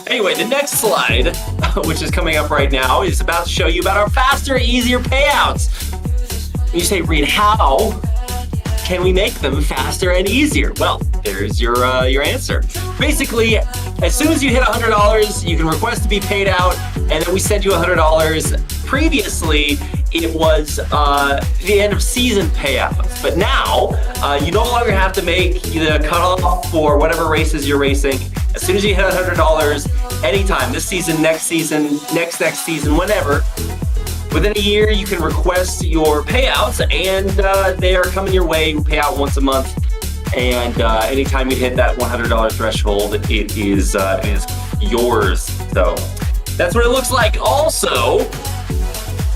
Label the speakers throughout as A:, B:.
A: Anyway, the next slide, which is coming up right now, is about to show you about our faster, easier payouts. You say, Reed, how can we make them faster and easier? Well, there's your answer. Basically, as soon as you hit $100, you can request to be paid out, and then we send you $100. Previously, it was the end of season payouts, but now you no longer have to make the cutoff for whatever races you're racing. As soon as you hit $100, anytime, this season, next season, next season, whenever, within a year, you can request your payouts, and they are coming your way. You pay out once a month, and anytime you hit that $100 threshold, it is yours. So that's what it looks like. Also,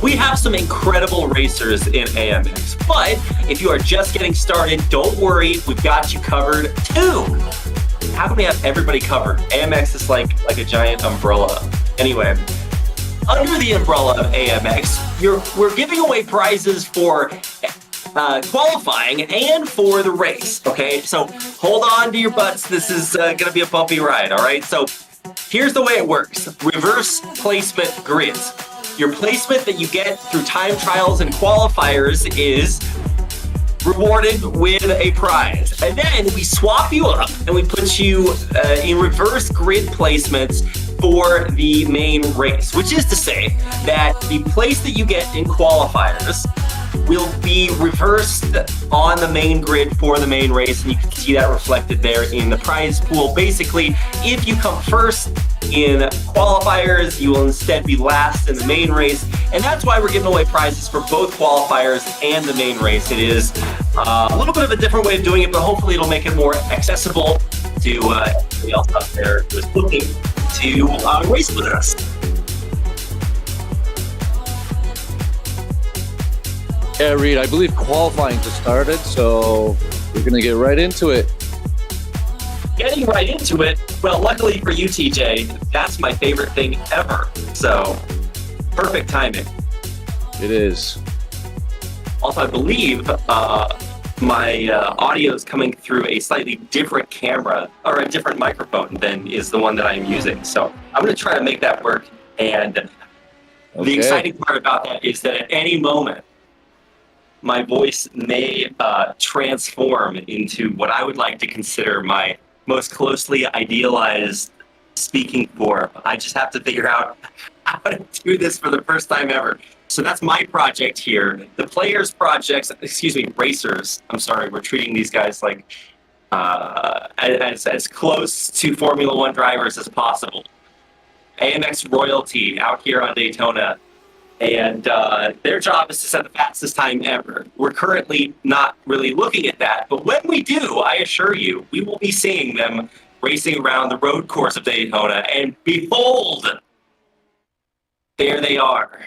A: we have some incredible racers in AMX, but if you are just getting started, don't worry, we've got you covered too. How can we have everybody covered? AMX is like a giant umbrella. Anyway, under the umbrella of AMX, we're giving away prizes for qualifying and for the race, okay? So hold on to your butts. This is gonna be a bumpy ride, all right? So here's the way it works. Reverse placement grids. Your placement that you get through time trials and qualifiers is rewarded with a prize. And then we swap you up and we put you in reverse grid placements for the main race, which is to say that the place that you get in qualifiers will be reversed on the main grid for the main race, and you can see that reflected there in the prize pool. Basically, if you come first in qualifiers, you will instead be last in the main race, and that's why we're giving away prizes for both qualifiers and the main race. It is a little bit of a different way of doing it, but hopefully it'll make it more accessible to everybody else out there who is looking to race with us.
B: Yeah, Reed, I believe qualifying just started, so we're going to get right into it.
A: Getting right into it, well, luckily for you, TJ, that's my favorite thing ever. So, perfect timing.
B: It is.
A: Also, I believe my audio is coming through a slightly different camera or a different microphone than is the one that I'm using. So, I'm going to try to make that work. And the exciting part about that is that at any moment, my voice may transform into what I would like to consider my most closely idealized speaking form. I just have to figure out how to do this for the first time ever. So that's my project here. The players' projects, racers. I'm sorry, we're treating these guys like as close to Formula One drivers as possible. AMX royalty out here on Daytona. And their job is to set the fastest time ever. We're currently not really looking at that, but when we do, I assure you, we will be seeing them racing around the road course of Daytona, and behold, there they are.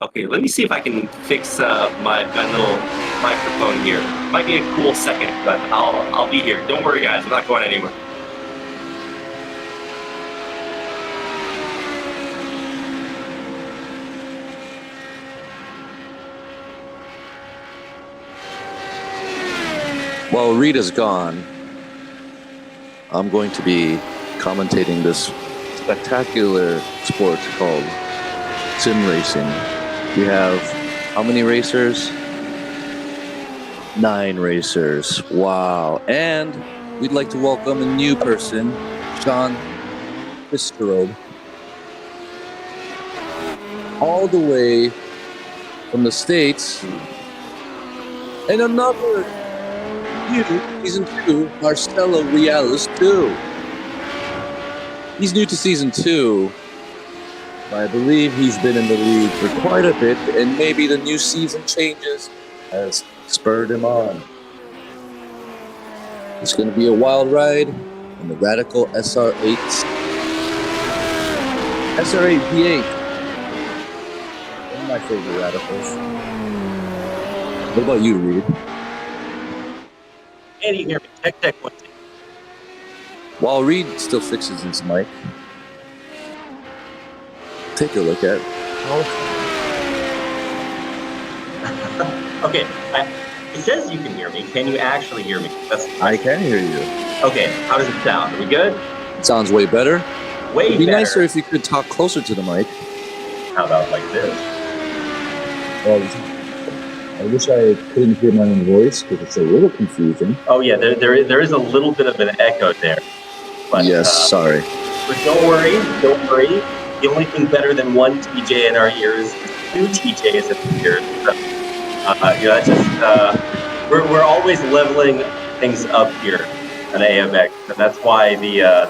A: Okay, let me see if I can fix my little microphone here. Might be a cool second, but I'll be here. Don't worry, guys, I'm not going anywhere.
B: While Reed is gone, I'm going to be commentating this spectacular sport called sim racing. We have how many racers? 9 racers. Wow. And we'd like to welcome a new person, Sean Fitzgerald, all the way from the States. And another new season 2, Marcelo Reales too. He's new to season 2. I believe he's been in the league for quite a bit, and maybe the new season changes has spurred him on. It's going to be a wild ride in the Radical SR8s. SR8 V8. One of my favorite Radicals. What about you, Reed?
A: Can you hear me? Tech, 1, 2.
B: While Reed still fixes his mic, take a look at.
A: Okay, It says you can hear me. Can you actually hear me?
B: I can hear you.
A: Okay. How does it sound? Are we good?
B: It sounds way better.
A: Way
B: It'd be
A: better.
B: nicer if you could talk closer to the mic.
A: How about like this?
B: Well, I wish I couldn't hear my own voice because it's a little confusing.
A: Oh yeah, there is a little bit of an echo there. But,
B: Yes, sorry.
A: But don't worry. The only thing better than one TJ in our ears is two TJs in our ears. So, that's just we're always leveling things up here on AMX, and that's why the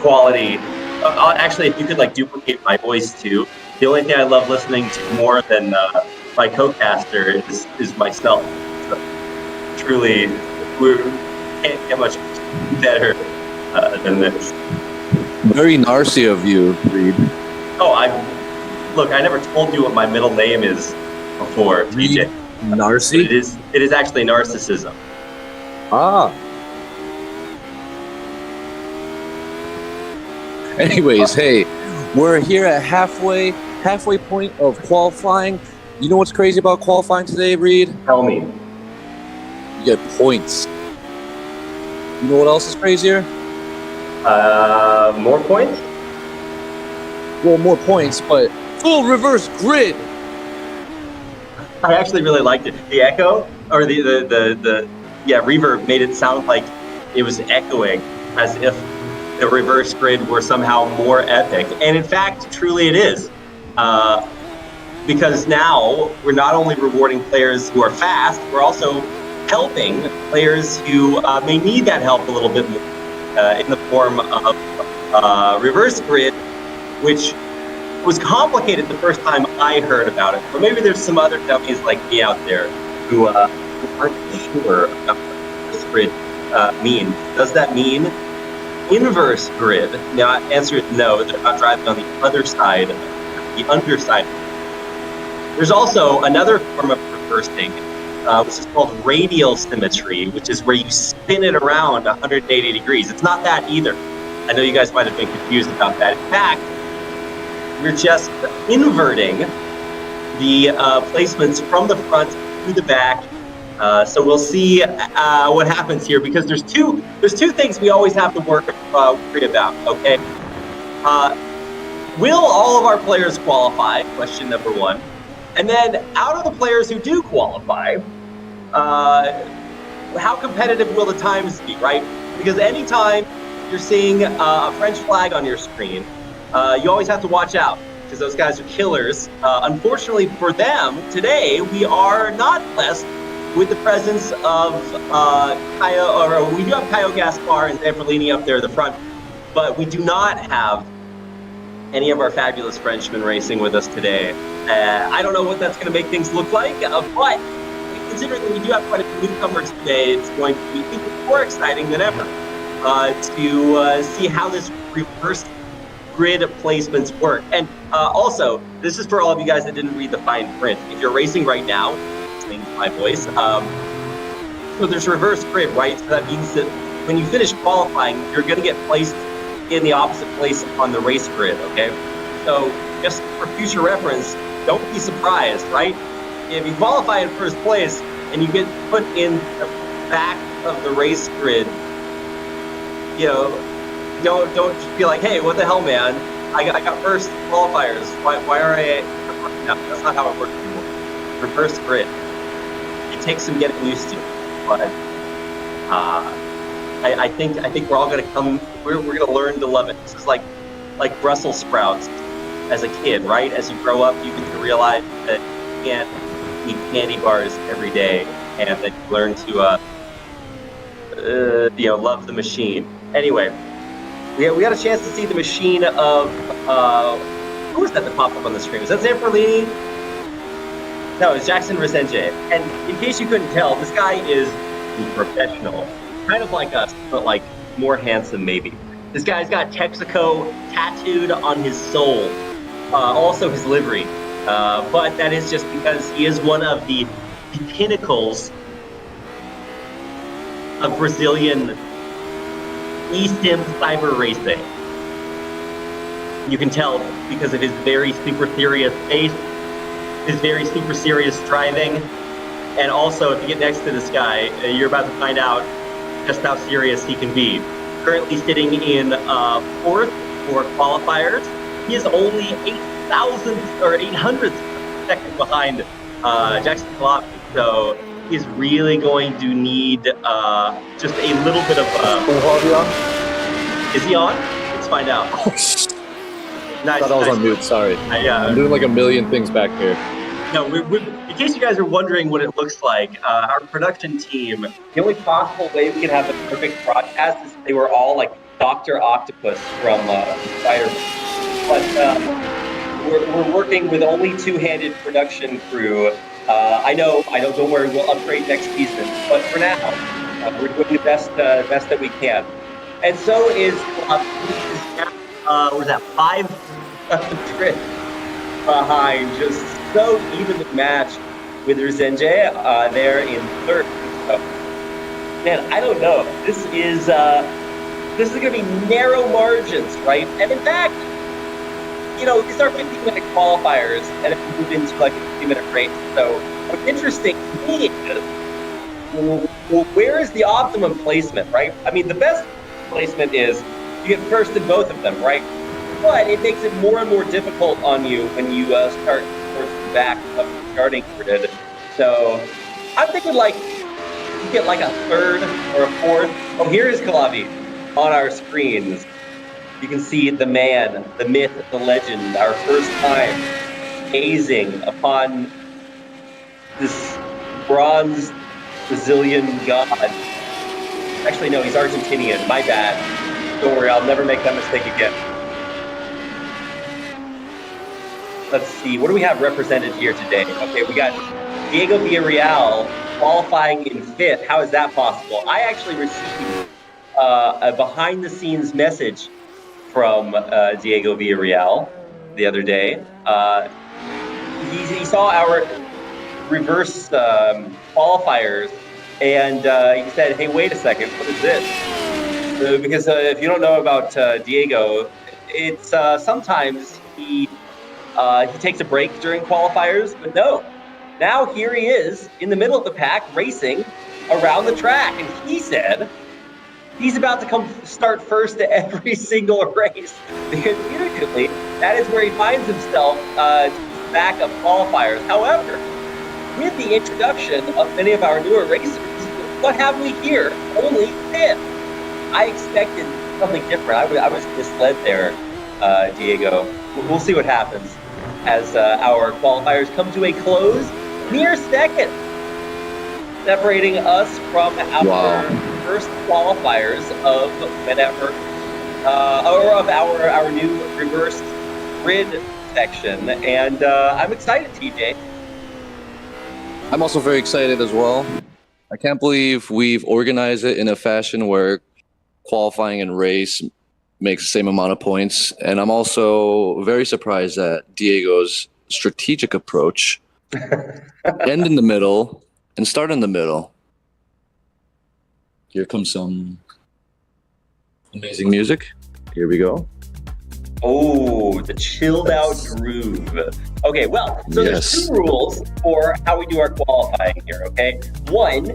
A: quality. Actually, if you could like duplicate my voice too. The only thing I love listening to more than my co-caster is myself. So, truly, we can't get much better than this.
B: Very narcy of you, Reed.
A: Oh, I never told you what my middle name is before, TJ.
B: Narcy?
A: It is actually narcissism.
B: Ah. Anyways, hey, we're here at halfway point of qualifying. You know what's crazy about qualifying today, Reed?
A: Tell me.
B: You get points. You know what else is crazier?
A: More points?
B: Well, more points, but full reverse grid.
A: I actually really liked it. The echo or the reverb made it sound like it was echoing, as if the reverse grid were somehow more epic. And in fact, truly it is. Because now we're not only rewarding players who are fast, we're also helping players who may need that help a little bit more in the form of reverse grid, which was complicated the first time I heard about it. But maybe there's some other dummies like me out there who aren't sure about what reverse grid means. Does that mean inverse grid? Now, the answer is no. They're not driving on the other side, the underside. There's also another form of reversing, which is called radial symmetry, which is where you spin it around 180 degrees. It's not that either. I know you guys might have been confused about that. In fact, we're just inverting the placements from the front to the back. So we'll see what happens here, because there's two things we always have to worry about. Okay, will all of our players qualify? Question number one. And then, out of the players who do qualify, how competitive will the times be, right? Because anytime you're seeing a French flag on your screen, you always have to watch out, because those guys are killers. Unfortunately for them, today we are not blessed with the presence of we do have Caio Gaspar and Zanfrellini up there at the front, but we do not have any of our fabulous Frenchmen racing with us today. I don't know what that's going to make things look like, but considering that we do have quite a few newcomers today, it's going to be even more exciting than ever to see how this reverse grid placements work. And also, this is for all of you guys that didn't read the fine print. If you're racing right now, listening to my voice, so there's reverse grid, right? So that means that when you finish qualifying, you're going to get placed in the opposite place on the race grid, okay? So just for future reference, don't be surprised, right? If you qualify in first place and you get put in the back of the race grid, you know, don't just be like, hey, what the hell, man? I got first qualifiers. Why are I? No, that's not how it works anymore. Reverse grid. It takes some getting used to, but I think we're all gonna come. We're gonna learn to love it. This is like Brussels sprouts as a kid, right? As you grow up, you get to realize that you can't eat candy bars every day, and that you learn to love the machine. Anyway, we got a chance to see the machine of who was that popped up on the screen? Was that Zanfrellini? No, it's Jackson Resenge. And in case you couldn't tell, this guy is a professional, kind of like us, but like more handsome maybe. This guy's got Texaco tattooed on his soul, also his livery. But that is just because he is one of the pinnacles of Brazilian eSIM cyber racing. You can tell because of his very super serious face, his very super serious driving, And also, if you get next to this guy, you're about to find out just how serious he can be. Currently sitting in fourth for qualifiers. He is only 8,000 or 800 seconds behind Jackson Kalop. So he's really going to need just a little bit of. Is he on? Let's find out.
B: Nice.
A: Nice.
B: Thought I was on mute. Sorry. I'm doing like a million things back here.
A: No, in case you guys are wondering what it looks like, our production team, the only possible way we could have the perfect broadcast is if they were all like Dr. Octopus from Spider-Man. But we're working with only two-handed production crew. I know, don't worry, we'll upgrade next season. But for now, we're doing the best that we can. And so is what was that, 500 behind, just so even the match with Resenge there in third. So, man, I don't know. This is going to be narrow margins, right? And in fact, these are 15-minute qualifiers, and it move into like a 50-minute race. So what's interesting to me is, well, where is the optimum placement, right? I mean, the best placement is you get first in both of them, right? But it makes it more and more difficult on you when you start towards the back of the starting grid. So I'm thinking like you get like a third or a fourth. Oh, here is Kalavi on our screens. You can see the man, the myth, the legend, our first time gazing upon this bronze Brazilian god. Actually, no, he's Argentinian. My bad. Don't worry, I'll never make that mistake again. Let's see, what do we have represented here today? Okay, we got Diego Villarreal qualifying in fifth. How is that possible? I actually received a behind-the-scenes message from Diego Villarreal the other day. He saw our reverse qualifiers, and he said, hey, wait a second, what is this? Because if you don't know about Diego, it's sometimes he takes a break during qualifiers, but no. Now here he is in the middle of the pack racing around the track, and he said he's about to come start first to every single race, because usually that is where he finds himself back of qualifiers. However, with the introduction of many of our newer racers, what have we here? Only fifth. I expected something different. I was misled there, Diego. We'll see what happens as our qualifiers come to a close near second, separating us from our first qualifiers of whenever, or of our new reverse grid section. And I'm excited, TJ.
B: I'm also very excited as well. I can't believe we've organized it in a fashion where qualifying and race makes the same amount of points. And I'm also very surprised at Diego's strategic approach. End in the middle and start in the middle. Here comes some amazing music. Here we go.
A: Oh, the chilled out groove. Okay, well, so there's two rules for how we do our qualifying here, okay? One,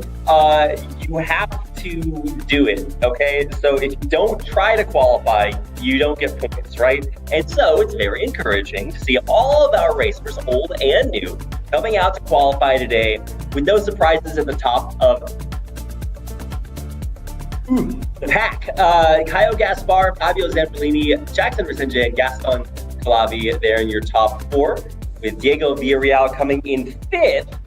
A: you have to do it, okay? So if you don't try to qualify, you don't get points, right? And so it's very encouraging to see all of our racers, old and new, coming out to qualify today with no surprises at the top of the pack. Caio Gaspar, Fabio Zampolini, Jackson Resenge, and Gaston Calavi there in your top four, with Diego Villarreal coming in fifth,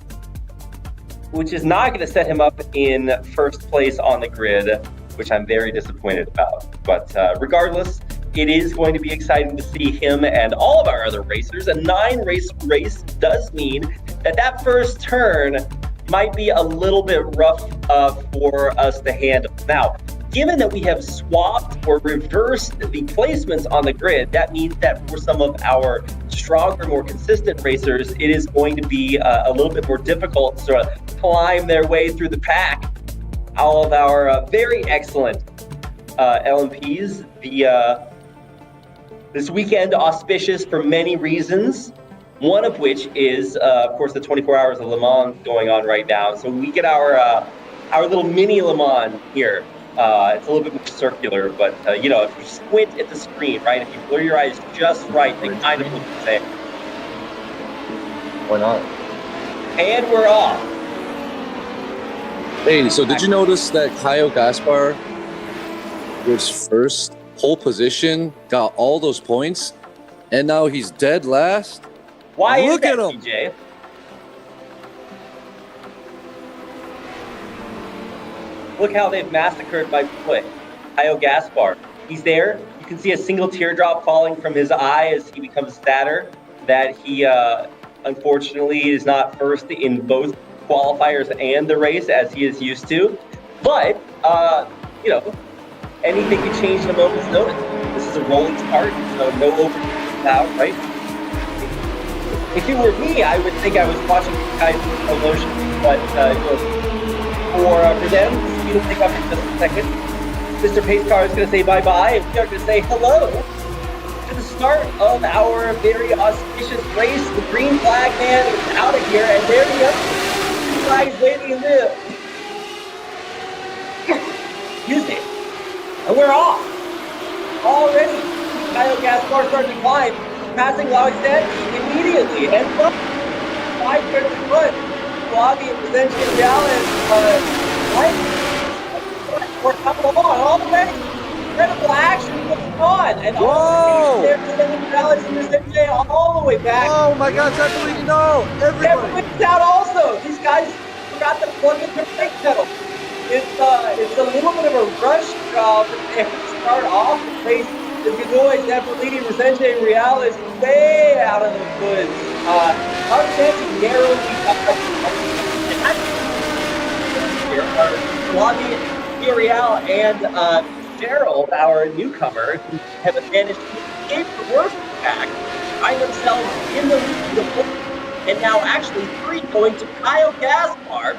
A: which is not going to set him up in first place on the grid, which I'm very disappointed about. But regardless, it is going to be exciting to see him and all of our other racers. A 9-race race does mean that first turn might be a little bit rough for us to handle. Now, given that we have swapped or reversed the placements on the grid, that means that for some of our stronger, more consistent racers, it is going to be a little bit more difficult to sort of climb their way through the pack. All of our very excellent LMPs, this weekend auspicious for many reasons. One of which is, of course, the 24 Hours of Le Mans going on right now. So we get our little mini Le Mans here. It's a little bit more circular, but if you squint at the screen, right, if you blur your eyes just right, they kind of look the same.
B: Why not?
A: And we're off.
B: Hey, so did you notice that Kyle Gaspar was first, pole position, got all those points, and now he's dead last?
A: Why
B: Look
A: is
B: at
A: that,
B: him.
A: TJ? Look how they've massacred my boy, Kyle Gaspar. He's there. You can see a single teardrop falling from his eye as he becomes sadder that he, unfortunately, is not first in both qualifiers and the race as he is used to. But, anything can change in a moment's notice. This is a rolling start, so no overtaking out, right? If it were me, I would think I was watching guys in slow motion. But, for them, speed will pick up in just a second. Mr. Pace Car is going to say bye-bye, and we are going to say hello to the start of our very auspicious race. The green flag man is out of here, and there he is. The flag's waving in the... Excuse me. And we're off. Already. Kyle Gaspar starting to climb, passing Lauxette immediately. And look, 5 clear to the front. Bobby and Vicente Reales, we're coming along already. Incredible action going on. And all the Vicente Reales and Vicente all the way back.
B: Oh my God, Zeppelin, no!
A: Everybody's out also. These guys forgot to plug in their brake pedal. It's a little bit of a rush job to start off the race. The Godoy, Zeppelini, Vicente Reales way out of the woods. Our chance narrowly here are Flavie Villarreal and Gerald, our newcomer, who have managed to escape the worst attack, find themselves in the lead, and now actually 3 going to Kyle Gaspar,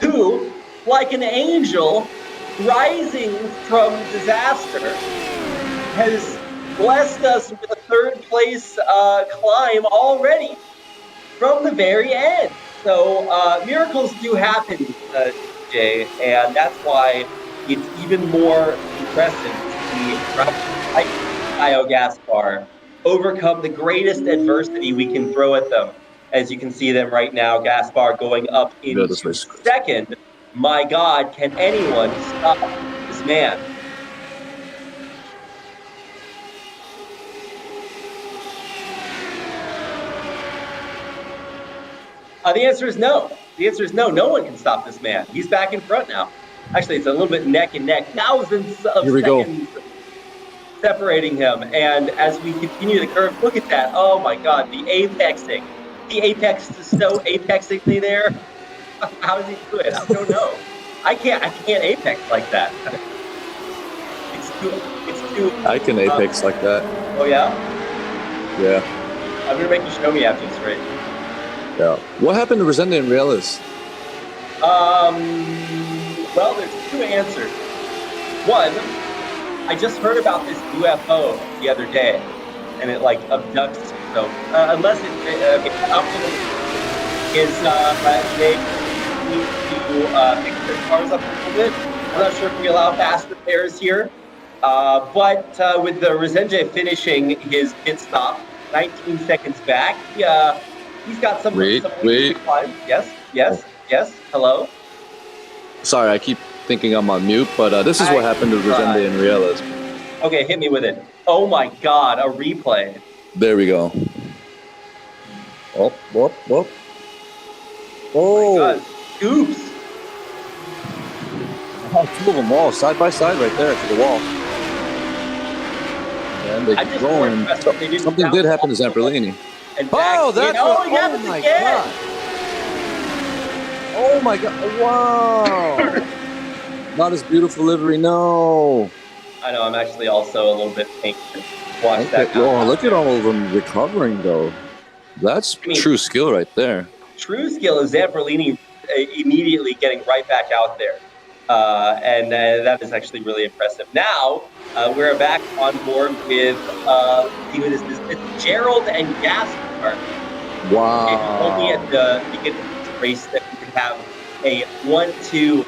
A: who, like an angel rising from disaster, has blessed us with a 3rd place climb already from the very end. So miracles do happen, Jay, and that's why it's even more impressive to see Kyle Gaspar overcome the greatest adversity we can throw at them. As you can see them right now, Gaspar going up into 2nd. My God, can anyone stop this man? The answer is no. The answer is no. No one can stop this man. He's back in front now. Actually, it's a little bit neck and neck. Thousands of seconds separating him. And as we continue the curve, look at that. Oh my God, the apexing. The apex is so apexingly there. How does he do it? I don't know. I can't apex like that. It's too.
B: I can apex like that.
A: Oh yeah?
B: Yeah.
A: I'm gonna make you show me after this race.
B: Yeah. What happened to Resende and Reales?
A: Well, there's 2 answers. One, I just heard about this UFO the other day, and it abducts. So unless they need to fix their cars up a little bit. I'm not sure if we allow fast repairs here. But with the Resende finishing his pit stop, 19 seconds back, he's got some.
B: Wait.
A: Yes. Hello.
B: Sorry, I keep thinking I'm on mute, but this is what happened to Resende and Reales.
A: Okay, hit me with it. Oh my God, a replay.
B: There we go. Oh.
A: Oh my God. Oops.
B: Oh, 2 of them all side by side right there to the wall. And they keep going. Something did happen to Zamperlini. Oh, that's Oh my God! Wow! Not as beautiful livery, no.
A: I know. I'm actually also a little bit anxious. Watch that.
B: Oh, look at all of them recovering though. That's true skill right there.
A: True skill is Zamperlini immediately getting right back out there. And that is actually really impressive. Now, we're back on board with it's Gerald and Gaspar. They told me at
B: Wow.
A: the beginning of this race that we could have a 1-2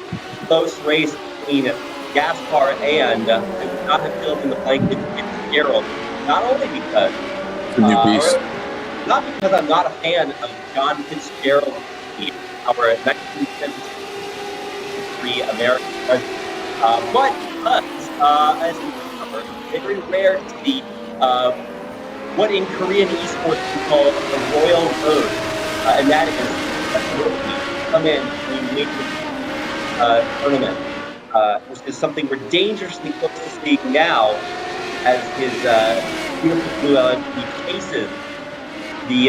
A: close race between Gaspar and I would not have filled in the blank with Fitzgerald. Not only because,
B: It's a new beast.
A: or not because I'm not a fan of John Fitzgerald, our 1973 American president, but because, as we discovered, it's very rare to see what in Korean esports we call a royal road, and that is a rookie come in and win the tournament, which is something we're dangerously close to seeing now as his beautiful blue LMP chases the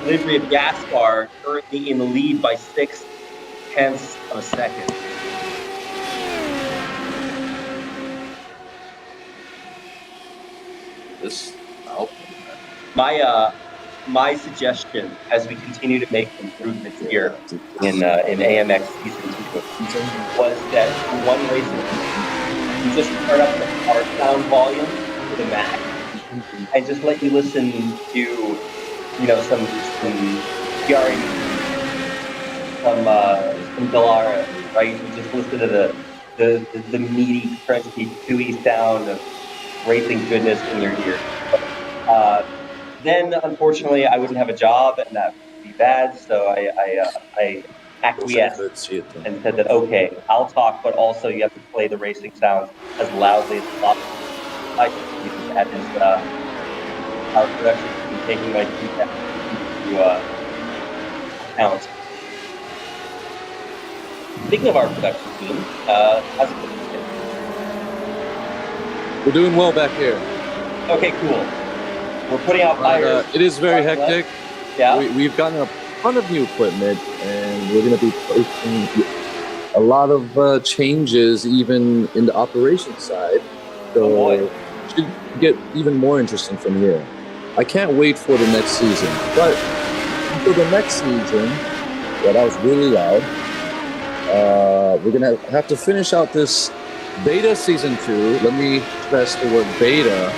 A: livery of Gaspar, currently in the lead by 0.6 of a second.
B: This Alpine.
A: My suggestion as we continue to make improvements here in AMX Season 2 was that for one race we just turn up the car sound volume to the max and just let you listen to, some PRA, some Delara, right? You just listen to the meaty, crunchy, chewy sound of racing goodness in your ear. Then, unfortunately, I wouldn't have a job, and that would be bad. So I acquiesced and said that, okay, I'll talk, but also you have to play the racing sounds as loudly as possible. I think that is our production team taking my feedback into account. Speaking of our production team, how's it going?
B: We're doing well back here.
A: Okay, cool. We're putting out fires.
B: It is very hectic.
A: Yeah.
B: We've gotten a ton of new equipment, and we're going to be posting a lot of changes even in the operations side. So it should get even more interesting from here. I can't wait for the next season. But for the next season, that was really loud. We're going to have to finish out this beta season 2. Let me stress the word beta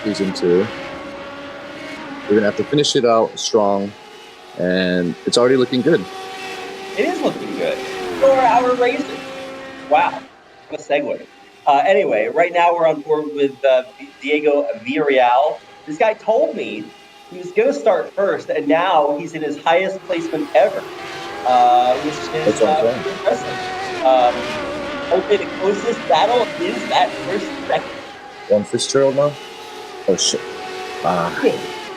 B: season 2. We're going to have to finish it out strong, and it's already looking good.
A: It is looking good. So are our races. Wow, what a segue. Anyway, right now we're on board with Diego Villarreal. This guy told me he was going to start first, and now he's in his highest placement ever, which is pretty impressive. Okay, the closest battle is that first second.
B: One Fitzgerald now? Oh, shit.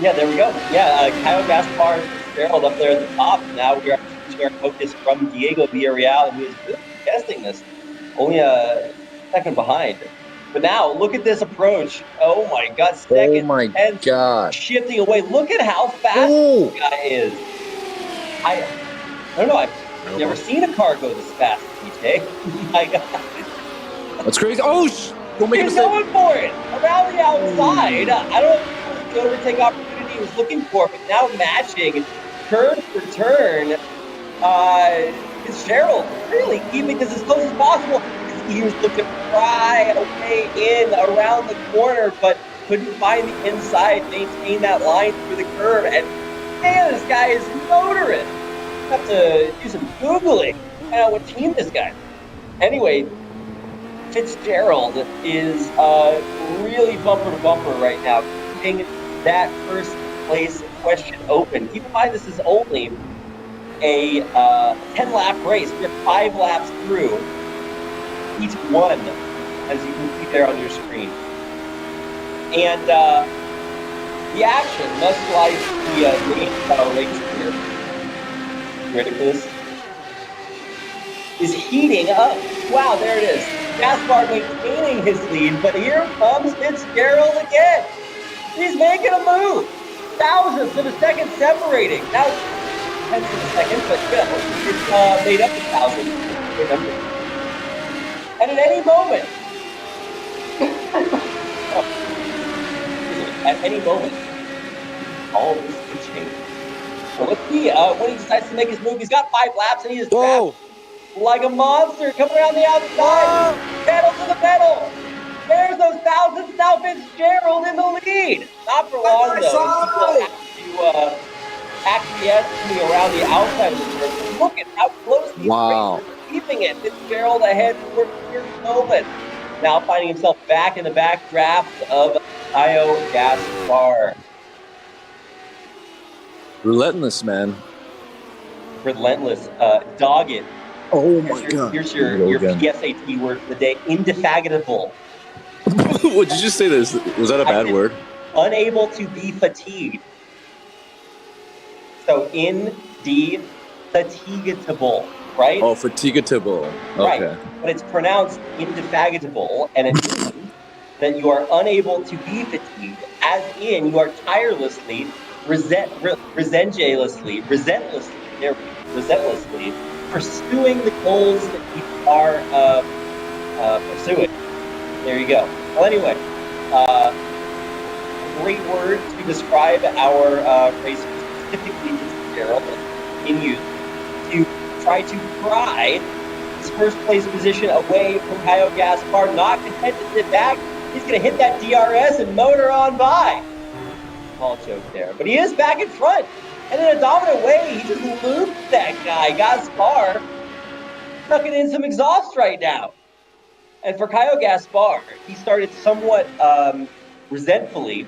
A: Yeah, there we go. Yeah, Kyle Gaspar and Fitzgerald up there at the top. Now we are switching our focus from Diego Villarreal, who is really testing this. Only a second behind. But now, look at this approach. Oh my God, second.
B: Oh my God.
A: Shifting away. Look at how fast this guy is. I don't know. I've never seen a car go this fast, DJ. My God.
B: That's crazy. Oh, don't make
A: He's going for it. Around the outside. I don't know if the overtake opportunity he was looking for, but now matching turn for turn. Fitzgerald really keeping this as close as possible. He was looking right away in around the corner, but couldn't find the inside, maintain that line through the curve. And man, this guy is motoring. Have to do some Googling. Find out what team this guy is. Anyway, Fitzgerald is really bumper to bumper right now, keeping that first place question open. Keep in mind, this is only a 10-lap race. We're 5 laps through each one, as you can see there on your screen. And the action, much like the main race here, Criticus, is heating up. Wow, there it is. Gaspar maintaining his lead, but here comes Fitzgerald again. He's making a move. Thousandths of a second separating. Now, tenths of a second, but still, it's made up a thousand. And at any moment, all this could change. So let's see when he decides to make his move. He's got 5 laps, and he is trapped like a monster coming around the outside. Pedal to the pedal. There's those thousandths. Now Fitzgerald in the lead. Not for long, though. He will have to acquiescently around the outside of the turn. Look at how close these
B: Wow.
A: racers are keeping it. Fitzgerald ahead for Pierce Nolan. Now finding himself back in the backdraft of Io Gaspar.
B: Relentless, man.
A: Relentless, dogged.
B: Oh my God.
A: Here's
B: Here
A: your
B: we go again.
A: PSAT word for the day: indefatigable.
B: What did you just say? This was that a bad word?
A: Unable to be fatigued. So indefatigable, right?
B: Oh, fatigable.
A: Right.
B: Okay.
A: But it's pronounced indefatigable, and it means that you are unable to be fatigued, as in you are tirelessly, resentlessly pursuing the goals that you are pursuing. There you go. Well, anyway, a great word to describe our racer, specifically Fitzgerald, continues to try to pry his first place position away from Kyle Gaspar. Not content to sit back, he's going to hit that DRS and motor on by. Small joke there, but he is back in front. And in a dominant way, he just looped that guy, Gaspar, sucking in some exhaust right now. And for Kyle Gaspar, he started somewhat resentfully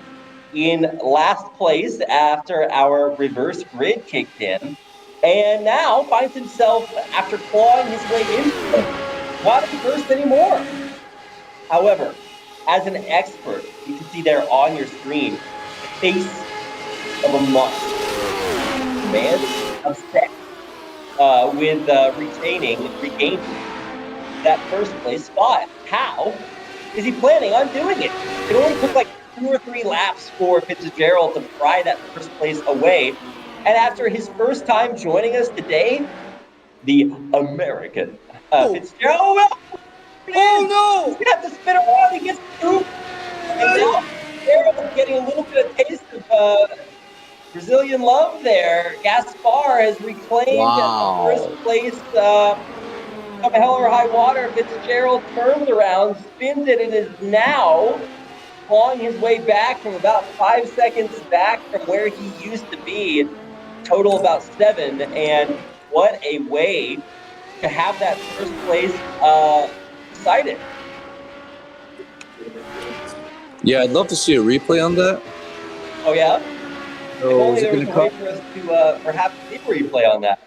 A: in last place after our reverse grid kicked in, and now finds himself, after clawing his way into it, not in first anymore. However, as an expert, you can see there on your screen the face of a monk. The man upset with regaining that first place spot. How is he planning on doing it? It only took like 2 or 3 laps for Fitzgerald to pry that first place away. And after his first time joining us today, the American Fitzgerald.
B: Oh no!
A: He's gonna have to spin around. He gets through, and now Fitzgerald's getting a little bit of taste of Brazilian love there. Gaspar has reclaimed first place. Come hell or high water, Fitzgerald turns around, spins it, and is now clawing his way back from about 5 seconds back from where he used to be. Total about 7, and what a way to have that first place decided.
B: Yeah, I'd love to see a replay on that.
A: Oh yeah.
B: So
A: if only
B: is it
A: there was a
B: gonna
A: way
B: come?
A: for us to perhaps see a replay on that.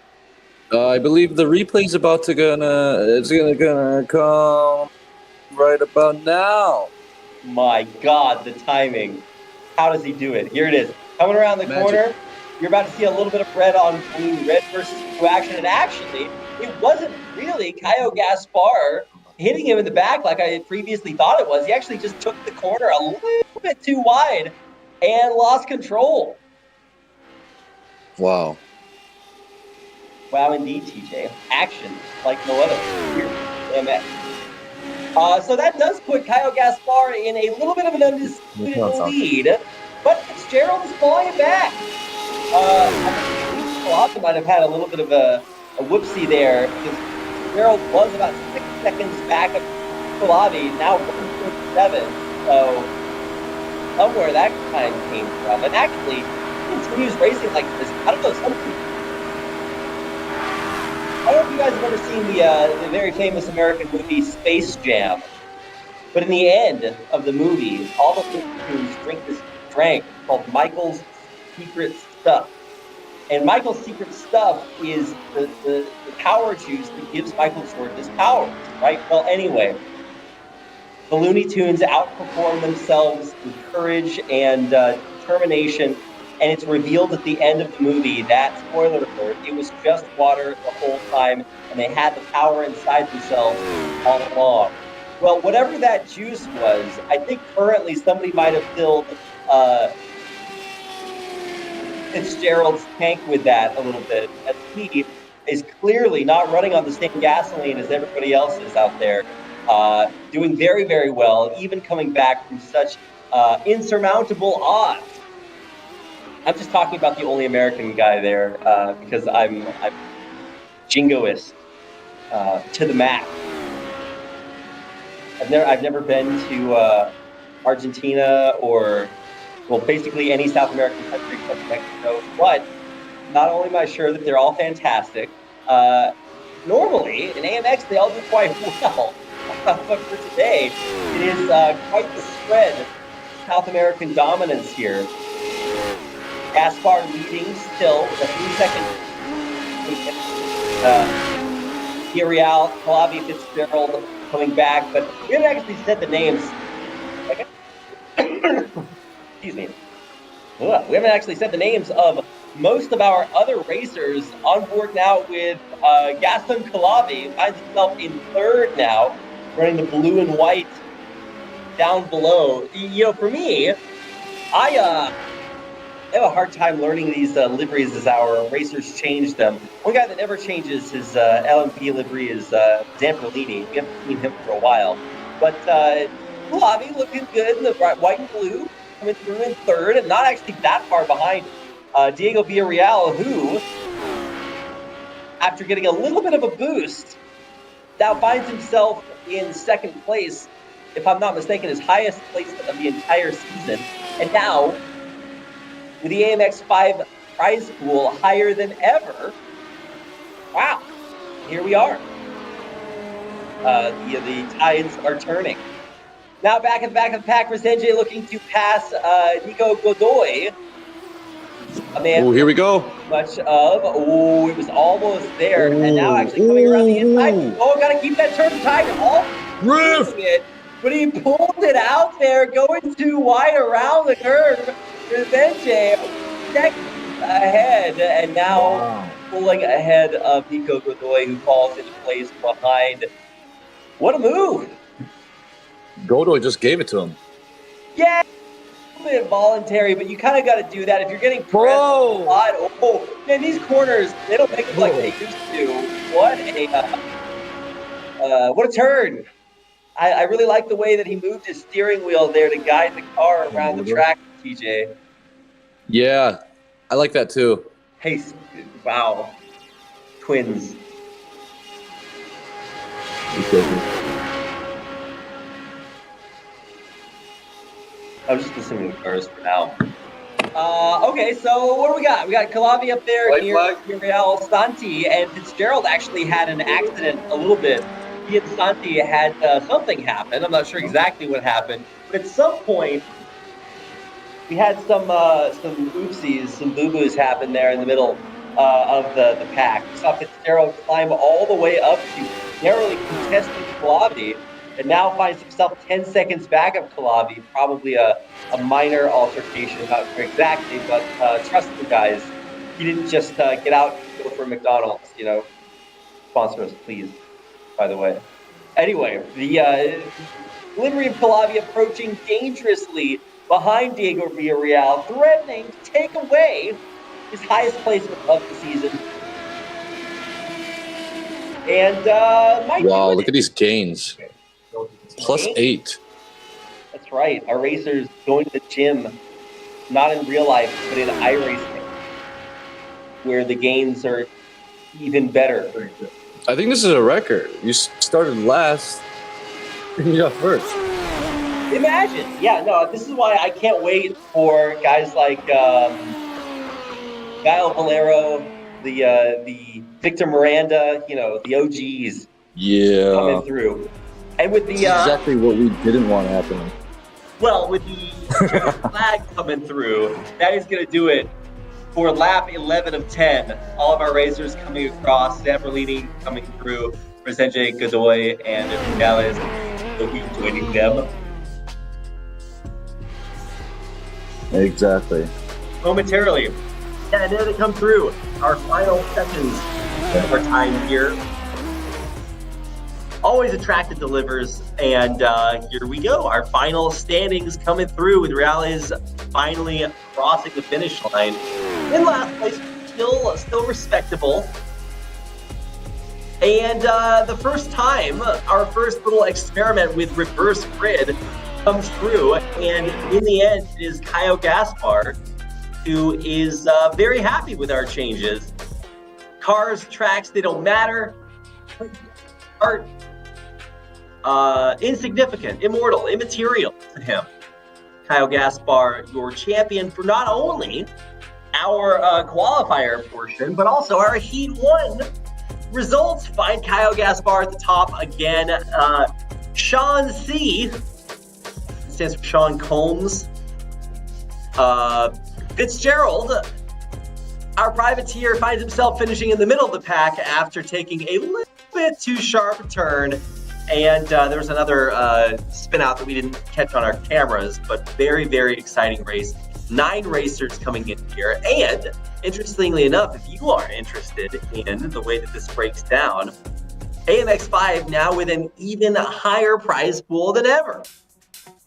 B: I believe the replay's about to gonna come right about now.
A: My God, the timing. How does he do it? Here it is. Coming around the corner. You're about to see a little bit of red on blue, red versus blue action. And actually, it wasn't really Kyle Gaspar hitting him in the back like I had previously thought it was. He actually just took the corner a little bit too wide and lost control.
B: Wow.
A: Wow, indeed, TJ. Action like no other. Here, AMX. So that does put Kyle Gaspar in a little bit of an undisputed lead, but Fitzgerald is clawing it back. I think Colada might have had a little bit of a whoopsie there because Fitzgerald was about 6 seconds back of Colada, now 1.7. So somewhere that time came from. And actually, he continues racing like this. I don't know, I don't know if you guys have ever seen the very famous American movie Space Jam, but in the end of the movie, all the crews drink this drink called Michael's Secret Stuff. And Michael's secret stuff is the power juice that gives Michael Jordan his powers, right? Well, anyway, the Looney Tunes outperform themselves with courage and determination. And it's revealed at the end of the movie that, spoiler alert, it was just water the whole time, and they had the power inside themselves all along. Well, whatever that juice was, I think currently somebody might have filled Fitzgerald's tank with that a little bit, as he is clearly not running on the same gasoline as everybody else is out there, doing very, very well, even coming back from such insurmountable odds. I'm just talking about the only American guy there because I'm jingoist to the max. I've never been to Argentina or, well, basically any South American country except Mexico. But Not only am I sure that they're all fantastic, normally in AMX they all do quite well, but for today it is quite the spread. South American dominance here. Gaspar leading still with a 3-second. Real, Calabi, Fitzgerald coming back, but we haven't actually said the names. Excuse me. We haven't actually said the names of most of our other racers on board now with Gaston Calabi finds himself in third now, running the blue and white down below. You know, for me, I have a hard time learning these liveries as our racers change them. One guy that never changes his LMP livery is Zamperlini. We haven't seen him for a while. But Calabi looking good in the white and blue, coming through in third, and not actually that far behind Diego Villarreal, who, after getting a little bit of a boost, now finds himself in second place, if I'm not mistaken, his highest place of the entire season. And now, with the AMX 5 prize pool higher than ever, wow, here we are. The tides are turning. Now back at the back of the pack, Resenje looking to pass Nico Godoy. A man.
B: Oh, here we go.
A: Much of, it was almost there. And now actually coming around the inside. Oh, got to keep that turn tight. It, but he pulled it out there, going too wide around the curve. Resenje seconds ahead, and now pulling ahead of Nico Godoy, who falls into place behind. What a move!
B: Godoy just gave it to him.
A: Yeah, a little bit voluntary, but you kind of got to do that if you're getting pressed a lot. Oh, man, these corners, they don't make it like they used to. What a turn! I really like the way that he moved his steering wheel there to guide the car around the track, TJ.
B: Yeah, I like that too.
A: Hey, wow. Twins. I'm just listening to the cars for now. Okay, so what do we got? We got Calabi up there near Real Santi, and Fitzgerald actually had an accident a little bit. He and Santi had something happen. I'm not sure exactly what happened, but at some point, we had some oopsies, some boo-boos happen there in the middle of the pack. We saw Fitzgerald climb all the way up to narrowly contesting Calabi, and now finds himself 10 seconds back of Calabi. Probably a minor altercation, not sure exactly, but trust me, guys. He didn't just get out and go for McDonald's, you know. Sponsor us, please, by the way. Anyway, the livery of Calabi approaching dangerously behind Diego Villarreal, threatening to take away his highest placement of the season. And
B: wow, look at these gains. +8.
A: That's right. Our racers going to the gym, not in real life, but in iRacing, where the gains are even better.
B: I think this is a record. You started last, and you got first.
A: Imagine. Yeah, no, this is why I can't wait for guys like Gael Valero, the Victor Miranda, you know, the OGs coming through. And with the
B: exactly what we didn't want to happen.
A: Well, with the flag coming through, that is going to do it for lap 11 of 10. All of our racers coming across, Zamperlini coming through, Resenje, Godoy, and Gales will be joining them.
B: Exactly.
A: Momentarily. Yeah, and there they come through. Our final seconds of our time here. Always attracted delivers, and here we go. Our final standings coming through with Reales finally crossing the finish line. In last place, still respectable. And the first time, our first little experiment with reverse grid comes through, and in the end, it is Caio Gaspar who is very happy with our changes. Cars, tracks, they don't matter. Art, insignificant, immortal, immaterial to him. Caio Gaspar, your champion for not only our qualifier portion, but also our Heat 1 results. Find Kyle Gaspar at the top again. Sean C. stands for Sean Combs. Fitzgerald, our privateer, finds himself finishing in the middle of the pack after taking a little bit too sharp a turn. And there was another spin out that we didn't catch on our cameras, but very, very exciting race. 9 racers coming in here. And interestingly enough, if you are interested in the way that this breaks down, AMX5 now with an even higher prize pool than ever.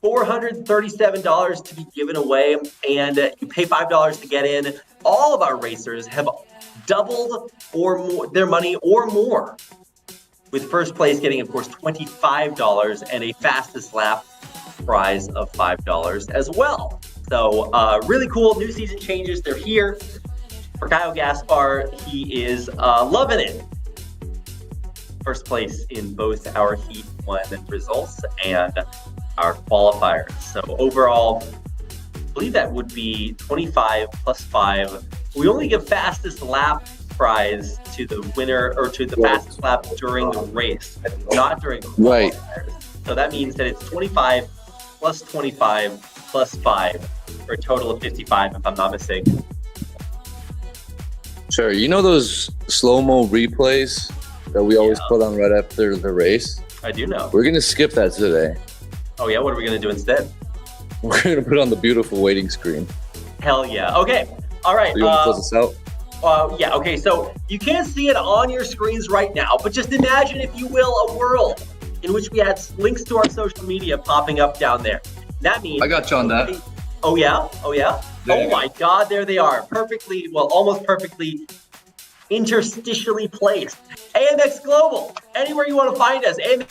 A: $437 to be given away, and you pay $5 to get in. All of our racers have doubled or more their money or more, with first place getting, of course, $25 and a fastest lap prize of $5 as well. So really cool new season changes. They're here. For Kyle Gaspar, he is loving it. First place in both our Heat 1 results and our qualifiers. So overall, I believe that would be 25 plus 5. We only give fastest lap prize to the winner or to the fastest lap during the race, not during the qualifiers. Right. So that means that it's 25 plus 25 plus 5 for a total of 55, if I'm not mistaken.
B: Sure. You know those slow-mo replays that we always put on right after the race?
A: I do know.
B: We're going to skip that today.
A: Oh, yeah? What are we going to do instead?
B: We're going to put it on the beautiful waiting screen.
A: Hell yeah. Okay. All right.
B: So you want to close this out?
A: Yeah. Okay. So you can't see it on your screens right now, but just imagine, if you will, a world in which we had links to our social media popping up down there. That means...
B: I got you on that.
A: Oh, yeah? Oh, yeah? Oh, my God. There they are. Perfectly, well, almost perfectly interstitially placed. AMX Global. Anywhere you want to find us. AMX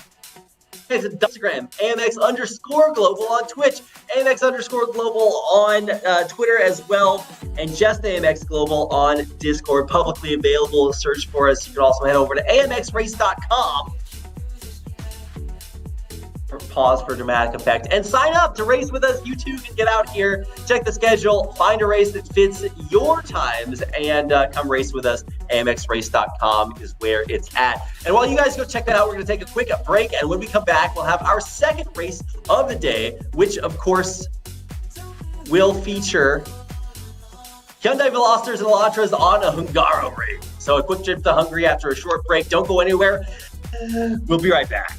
A: on Instagram, AMX_Global on Twitch, AMX_Global on Twitter as well, and just AMX Global on Discord, publicly available. Search for us. You can also head over to AMXrace.com. Pause for dramatic effect and sign up to race with us. You too can get out here, check the schedule, find a race that fits your times, and come race with us. AMXrace.com is where it's at. And while you guys go check that out, we're going to take a quick break, and when we come back, we'll have our second race of the day, which of course will feature Hyundai Velosters and Elantras on a Hungaroring. So a quick trip to Hungary after a short break. Don't go anywhere. We'll be right back.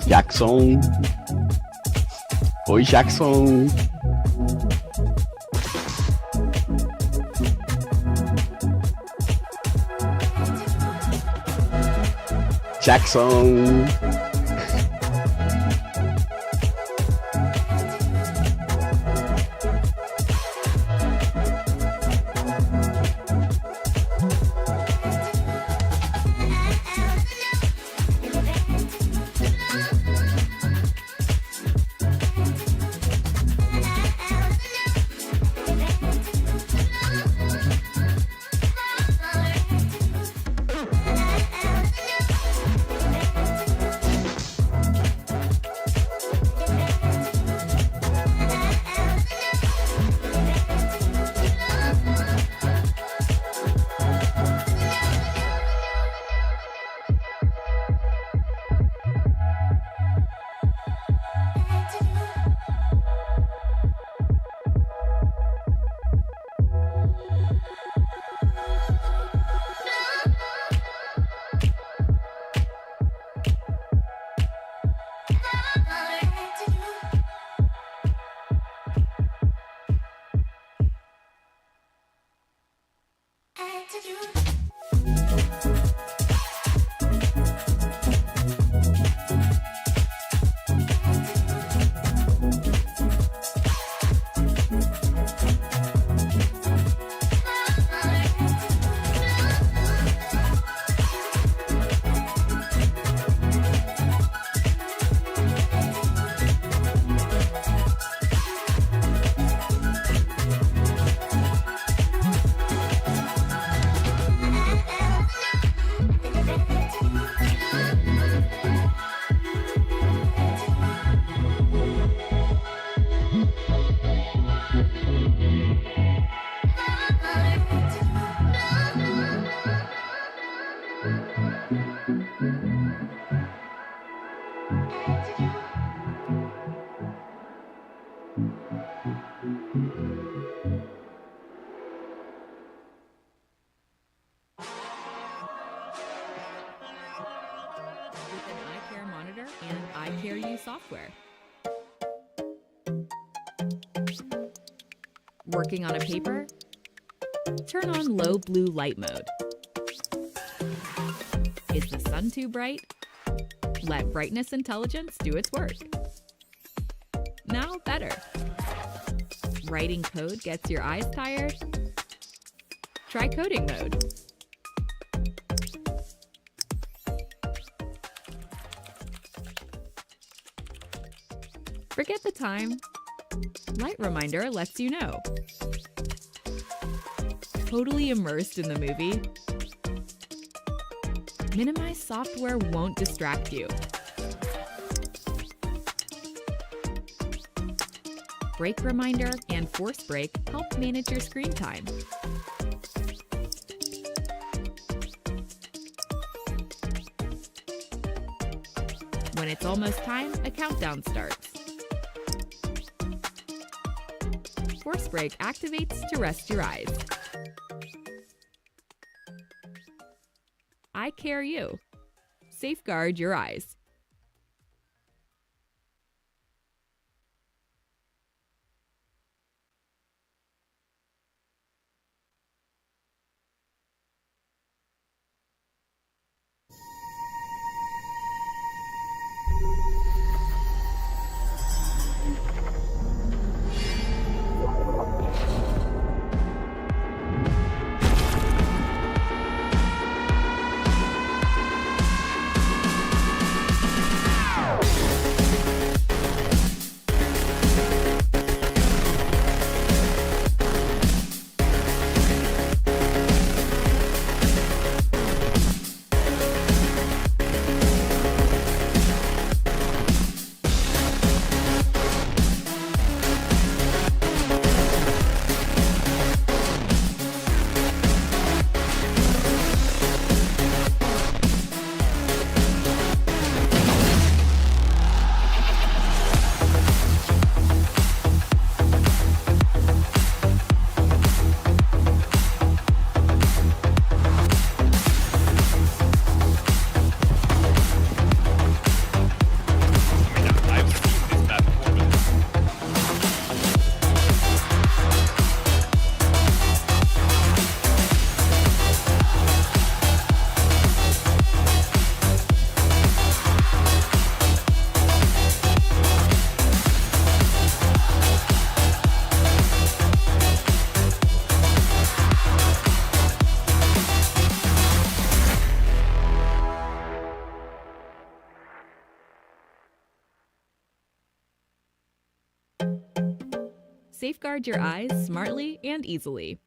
C: Jackson. Oi, Jackson. Jackson.
D: With an eye care monitor and eye care U software. Working on a paper? Turn on low blue light mode. Is the sun too bright? Let brightness intelligence do its work. Now better. Writing code gets your eyes tired? Try coding mode. Forget the time. Light reminder lets you know. Totally immersed in the movie? Minimize software won't distract you. Brake reminder and force brake help manage your screen time. When it's almost time, a countdown starts. Force brake activates to rest your eyes. Eye care you. Safeguard your eyes. Safeguard your eyes smartly and easily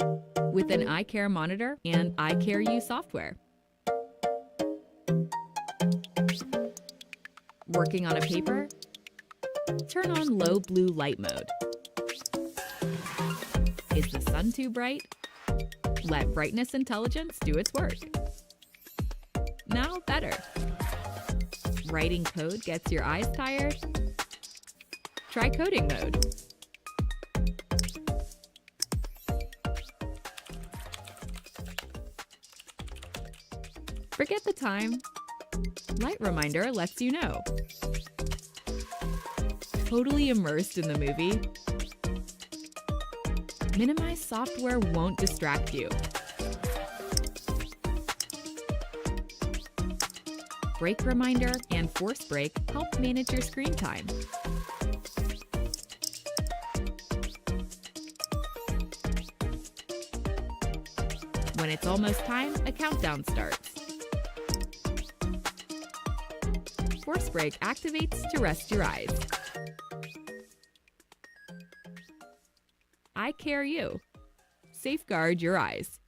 D: with an eye care monitor and eye care U software. Working on a paper? Turn on low blue light mode. Is the sun too bright? Let brightness intelligence do its work. Now better. Writing code gets your eyes tired? Try coding mode. Forget the time. Light reminder lets you know. Totally immersed in the movie? Minimize software won't distract you. Brake reminder and force brake help manage your screen time. When it's almost time, a countdown starts. Force brake activates to rest your eyes. Eye care you. Safeguard your eyes.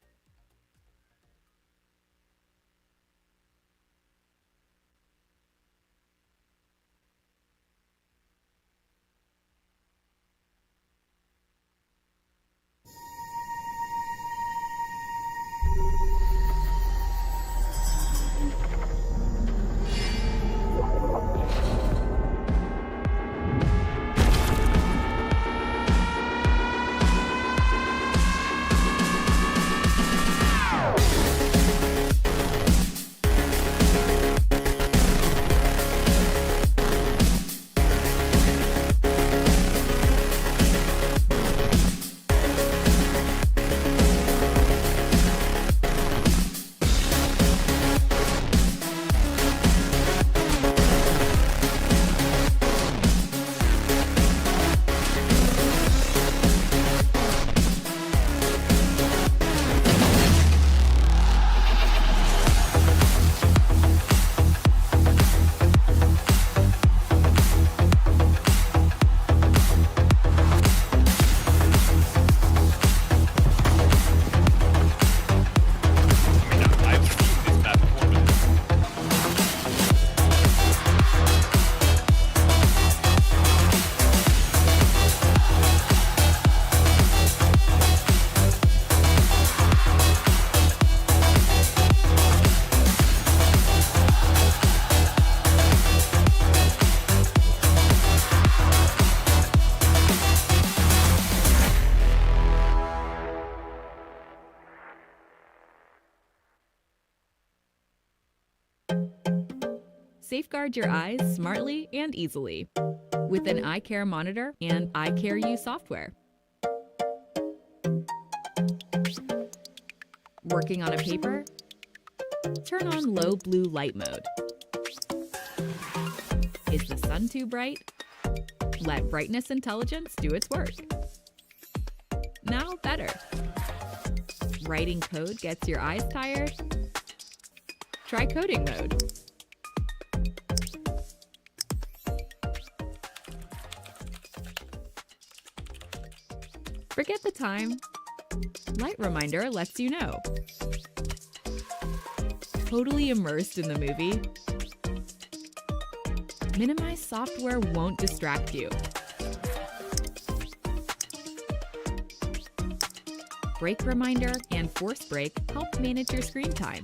D: Safeguard your eyes smartly and easily with an eye care monitor and eye care U software. Working on a paper? Turn on low blue light mode. Is the sun too bright? Let brightness intelligence do its work. Now better. Writing code gets your eyes tired? Try coding mode. Forget the time. Light reminder lets you know. Totally immersed in the movie? Minimize software won't distract you. Brake reminder and force brake help manage your screen time.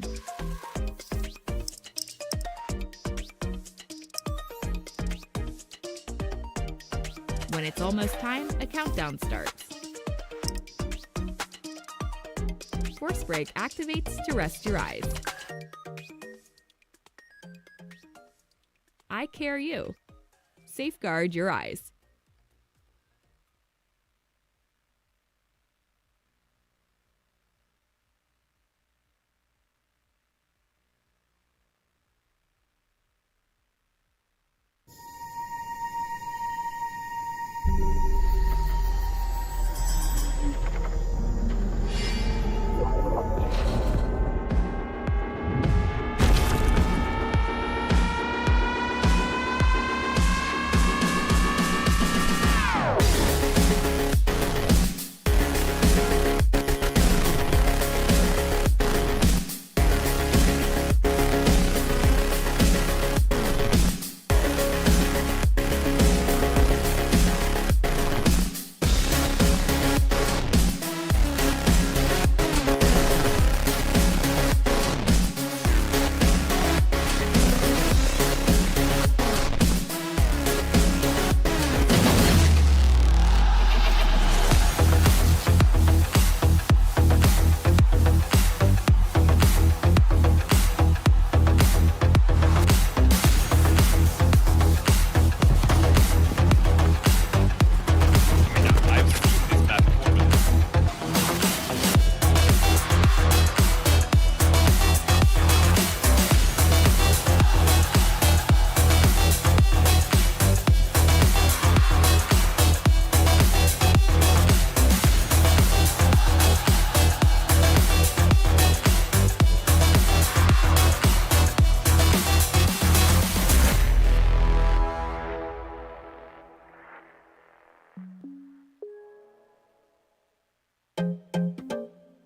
D: When it's almost time, a countdown starts. Force brake activates to rest your eyes. Eye care you. Safeguard your eyes.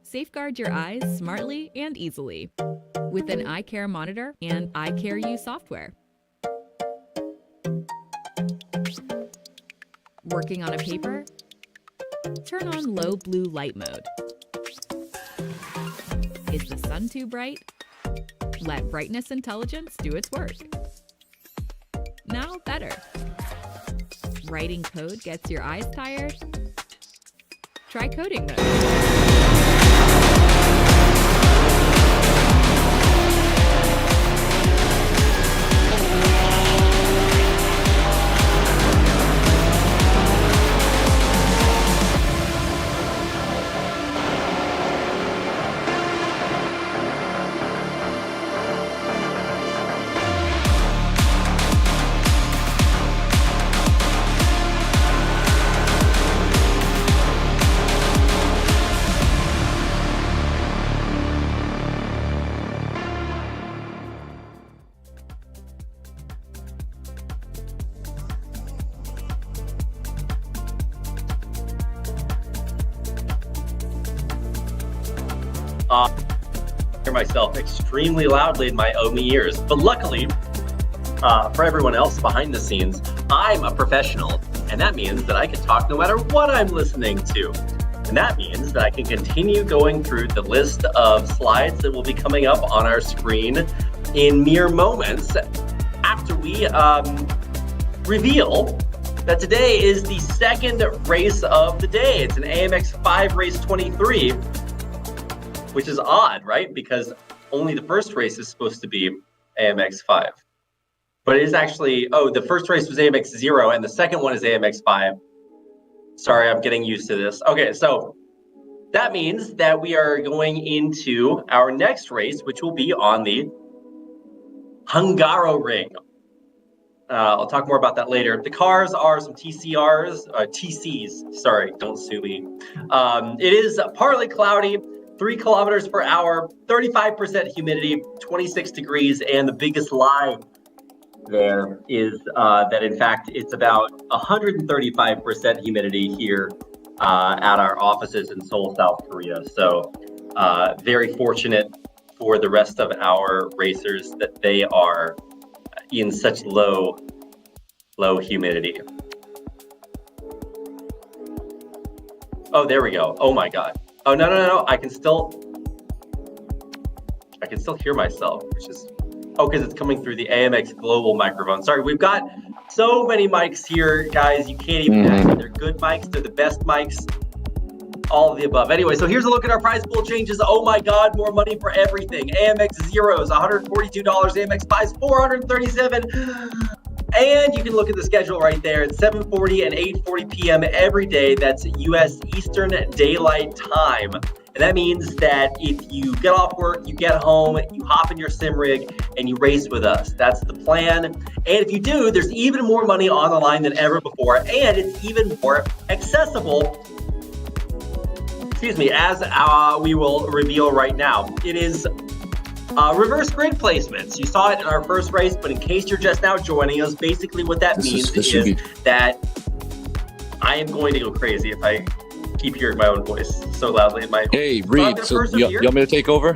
D: Safeguard your eyes smartly and easily with an eye care monitor and eye care U software. Working on a paper? Turn on low blue light mode. Is the sun too bright? Let brightness intelligence do its work. Now better. Writing code gets your eyes tired? Try coding mode.
A: Hear myself extremely loudly in my own ears, but luckily for everyone else behind the scenes, I'm a professional, and that means that I can talk no matter what I'm listening to. And that means that I can continue going through the list of slides that will be coming up on our screen in mere moments after we reveal that today is the second race of the day. It's an AMX 5 race 23, which is odd, right? Because only the first race is supposed to be AMX 5. But it is actually, the first race was AMX 0 and the second one is AMX 5. Sorry, I'm getting used to this. Okay, so that means that we are going into our next race, which will be on the Hungaroring. I'll talk more about that later. The cars are some TCs, sorry, don't sue me. It is partly cloudy, 3 kilometers per hour, 35% humidity, 26 degrees, and the biggest lie there is that in fact it's about 135% humidity here at our offices in Seoul, South Korea. So very fortunate for the rest of our racers that they are in such low humidity. Oh, there we go. Oh my God. Oh, no. I can still hear myself, which is, because it's coming through the AMX Global microphone. Sorry, we've got so many mics here, guys. You can't even imagine. They're good mics. They're the best mics. All of the above. Anyway, so here's a look at our prize pool changes. Oh my God, more money for everything. AMX Zeros, $142. AMX 5s, $437. And you can look at the schedule right there. It's 7:40 and 8:40 p.m. every day. That's U.S. Eastern Daylight Time. And that means that if you get off work, you get home, you hop in your sim rig, and you race with us. That's the plan. And if you do, there's even more money on the line than ever before, and it's even more accessible. Excuse me, as we will reveal right now. It is reverse grid placements. You saw it in our first race, but in case you're just now joining us, basically what that means is that I am going to go crazy if I keep hearing my own voice so loudly in my.
B: Hey, Reed, so you want me to take over?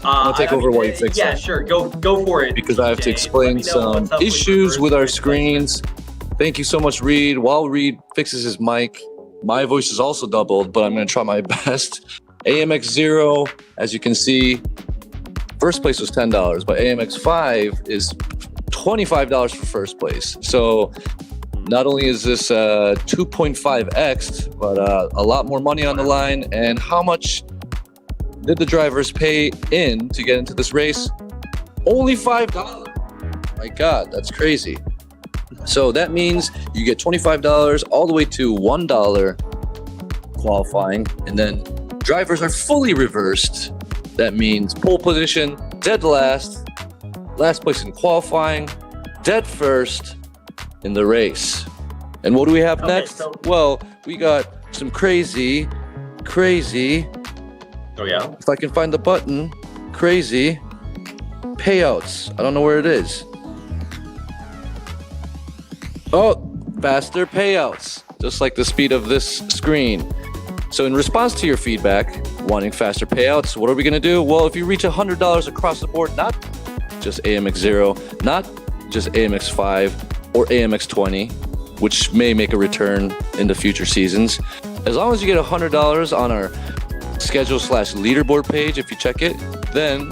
B: I'll take over while you fix it.
A: Yeah, sure. Go for it.
B: Because I have to explain some issues with our screens. Thank you so much, Reed. While Reed fixes his mic, my voice is also doubled, but I'm going to try my best. AMX 0, as you can see, first place was $10, but AMX 5 is $25 for first place. So not only is this 2.5x, but a lot more money on the line. And how much did the drivers pay in to get into this race? Only $5. My God, that's crazy. So that means you get $25 all the way to $1 qualifying. And then drivers are fully reversed. That means pole position, dead last place in qualifying, dead first in the race. And what do we have next? Well, we got some crazy,
A: oh yeah,
B: if I can find the button, crazy payouts. I don't know where it is. Oh, faster payouts, just like the speed of this screen. So in response to your feedback, wanting faster payouts, what are we gonna do? Well, if you reach $100 across the board, not just AMX 0, not just AMX 5 or AMX 20, which may make a return in the future seasons, as long as you get $100 on our schedule/leaderboard page, if you check it, then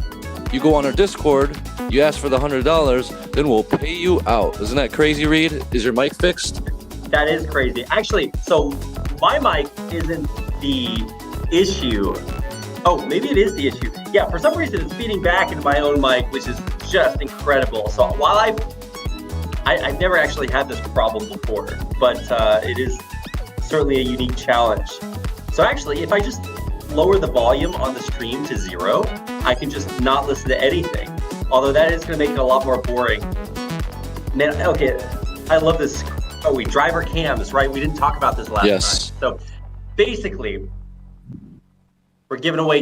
B: you go on our Discord, you ask for the $100, then we'll pay you out. Isn't that crazy, Reed? Is your mic fixed?
A: That is crazy. Actually, so my mic isn't the issue. Oh, maybe it is the issue. Yeah, for some reason it's feeding back into my own mic, which is just incredible. So while I've never actually had this problem before, but it is certainly a unique challenge. So actually, if I just lower the volume on the stream to 0, I can just not listen to anything. Although that is going to make it a lot more boring. Man, okay, I love this. Oh, driver cams, right? We didn't talk about this last time. So basically, we're giving away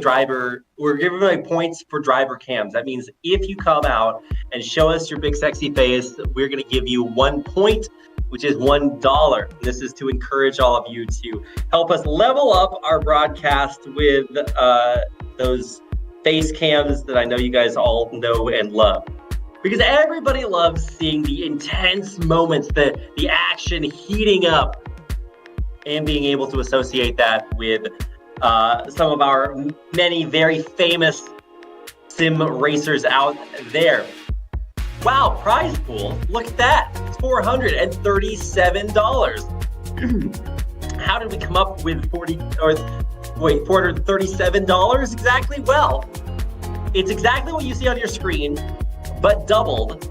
A: points for driver cams. That means if you come out and show us your big sexy face, we're going to give you 1 point, which is $1. This is to encourage all of you to help us level up our broadcast with those face cams that I know you guys all know and love. Because everybody loves seeing the intense moments, the action heating up, and being able to associate that with some of our many very famous sim racers out there. Wow, prize pool, look at that, it's $437. How did we come up with $437 exactly? Well, it's exactly what you see on your screen, but doubled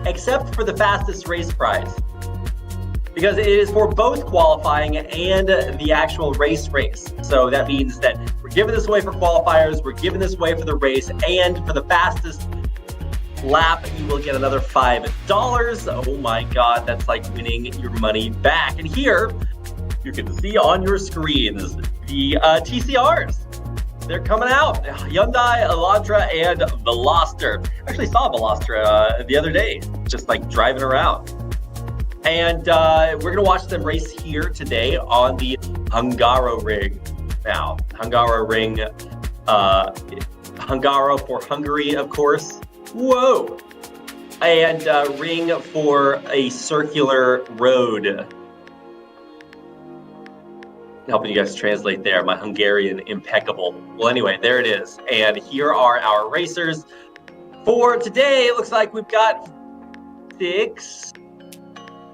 A: except for the fastest race prize. Because it is for both qualifying and the actual race. So that means that we're giving this away for qualifiers, we're giving this away for the race, and for the fastest lap, you will get another $5. Oh my God, that's like winning your money back. And here, you can see on your screens the TCRs. They're coming out. Hyundai, Elantra, and Veloster. I actually saw Veloster the other day, just like driving around. And we're gonna watch them race here today on the Hungaroring. Now, Hungaroring, Hungaro for Hungary, of course. Whoa! And ring for a circular road. Helping you guys translate there, my Hungarian impeccable. Well, anyway, there it is. And here are our racers. For today, it looks like we've got 6,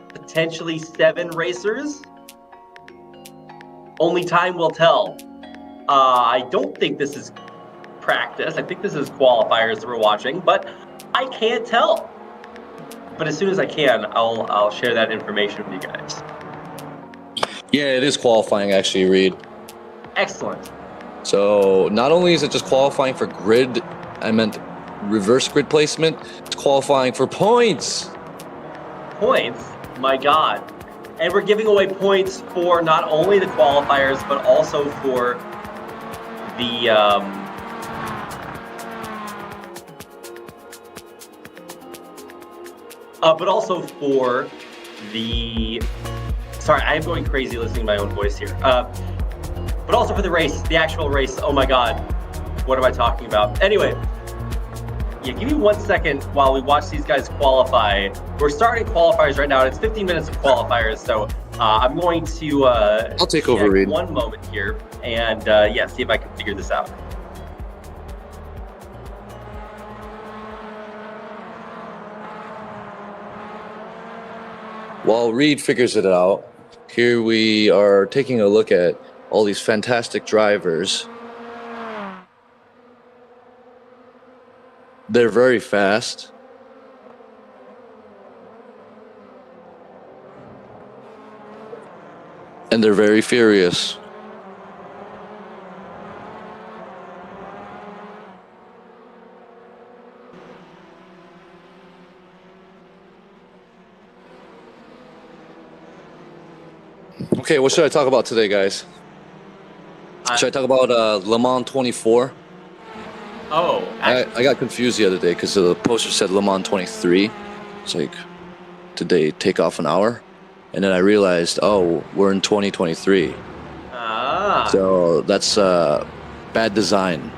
A: potentially 7 racers. Only time will tell. I don't think this is practice. I think this is qualifiers that we're watching, but I can't tell. But as soon as I can, I'll share that information with you guys.
B: Yeah, it is qualifying actually, Reed.
A: Excellent.
B: So not only is it just qualifying for grid, I meant reverse grid placement, it's qualifying for points.
A: Points? My God. And we're giving away points for not only the qualifiers, but also for the sorry, I am going crazy listening to my own voice here. But also for the race, the actual race. Oh my God, what am I talking about? Anyway, yeah, give me 1 second while we watch these guys qualify. We're starting qualifiers right now, and it's 15 minutes of qualifiers. So I'm going to
B: I'll take over, Reed.
A: One moment here, and yeah, see if I can figure this out.
B: While Reed figures it out, here we are taking a look at all these fantastic drivers. They're very fast. And they're very furious. Okay, what should I talk about today, guys? Should I talk about Le Mans 24?
A: Oh,
B: I got confused the other day because the poster said Le Mans 23. It's like, did they take off an hour? And then I realized, oh, we're in 2023.
A: Ah.
B: So that's bad design.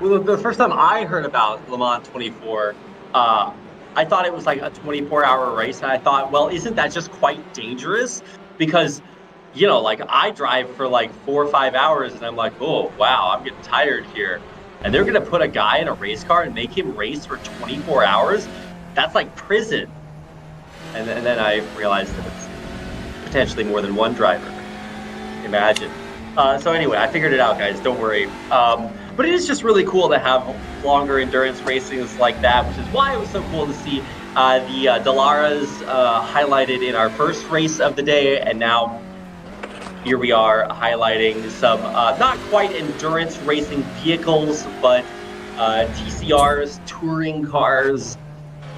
A: Well, the first time I heard about Le Mans 24, I thought it was like a 24-hour race. And I thought, well, isn't that just quite dangerous? Because, you know, like I drive for like 4 or 5 hours and I'm like, oh, wow, I'm getting tired here. And they're going to put a guy in a race car and make him race for 24 hours? That's like prison. And then I realized that it's potentially more than one driver. Imagine. So anyway, I figured it out, guys. Don't worry. But it is just really cool to have longer endurance races like that, which is why it was so cool to see the Dallaras highlighted in our first race of the day. And now here we are highlighting some not quite endurance racing vehicles, but TCRs, touring cars.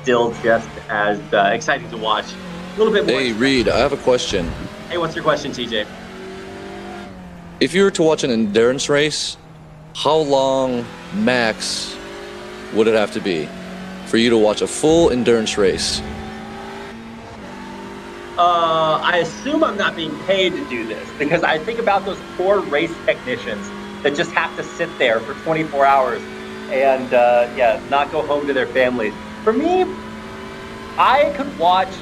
A: Still just as exciting to watch. A little bit more.
B: Hey, Reed, I have a question.
A: Hey, what's your question, TJ?
B: If you were to watch an endurance race, how long max would it have to be for you to watch a full endurance race?
A: I assume I'm not being paid to do this because I think about those poor race technicians that just have to sit there for 24 hours and not go home to their families. For me, I could watch,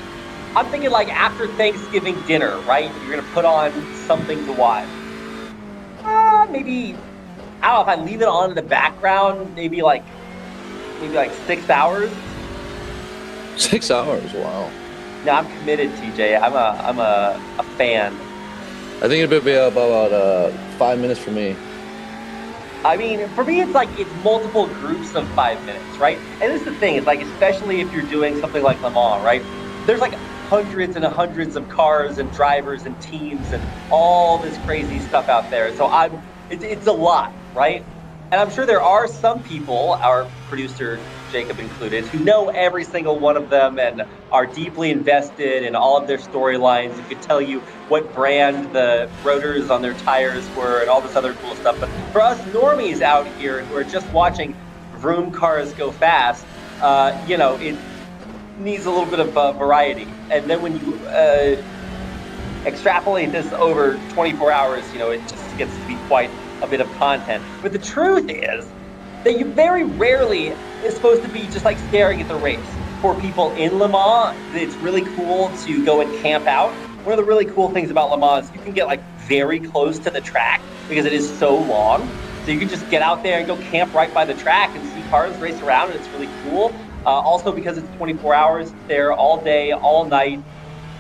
A: I'm thinking like after Thanksgiving dinner, right? You're going to put on something to watch. Maybe, I don't know, if I leave it on in the background, maybe like 6 hours.
B: 6 hours, wow.
A: No, I'm committed, TJ. I'm a fan.
B: I think it'd be about 5 minutes for me.
A: I mean, for me, it's like it's multiple groups of 5 minutes, right? And this is the thing, it's like, especially if you're doing something like Le Mans, right? There's like hundreds and hundreds of cars and drivers and teams and all this crazy stuff out there. So it's a lot, right? And I'm sure there are some people, our producer Jacob included, who know every single one of them and are deeply invested in all of their storylines and could tell you what brand the rotors on their tires were and all this other cool stuff. But for us normies out here who are just watching vroom cars go fast, it needs a little bit of variety. And then when you extrapolate this over 24 hours, it just gets to be quite a bit of content. But the truth is that you very rarely is supposed to be just like staring at the race. For people in Le Mans, it's really cool to go and camp out. One of the really cool things about Le Mans is you can get like very close to the track because it is so long. So you can just get out there and go camp right by the track and see cars race around, and it's really cool. Also because it's 24 hours, it's there all day, all night.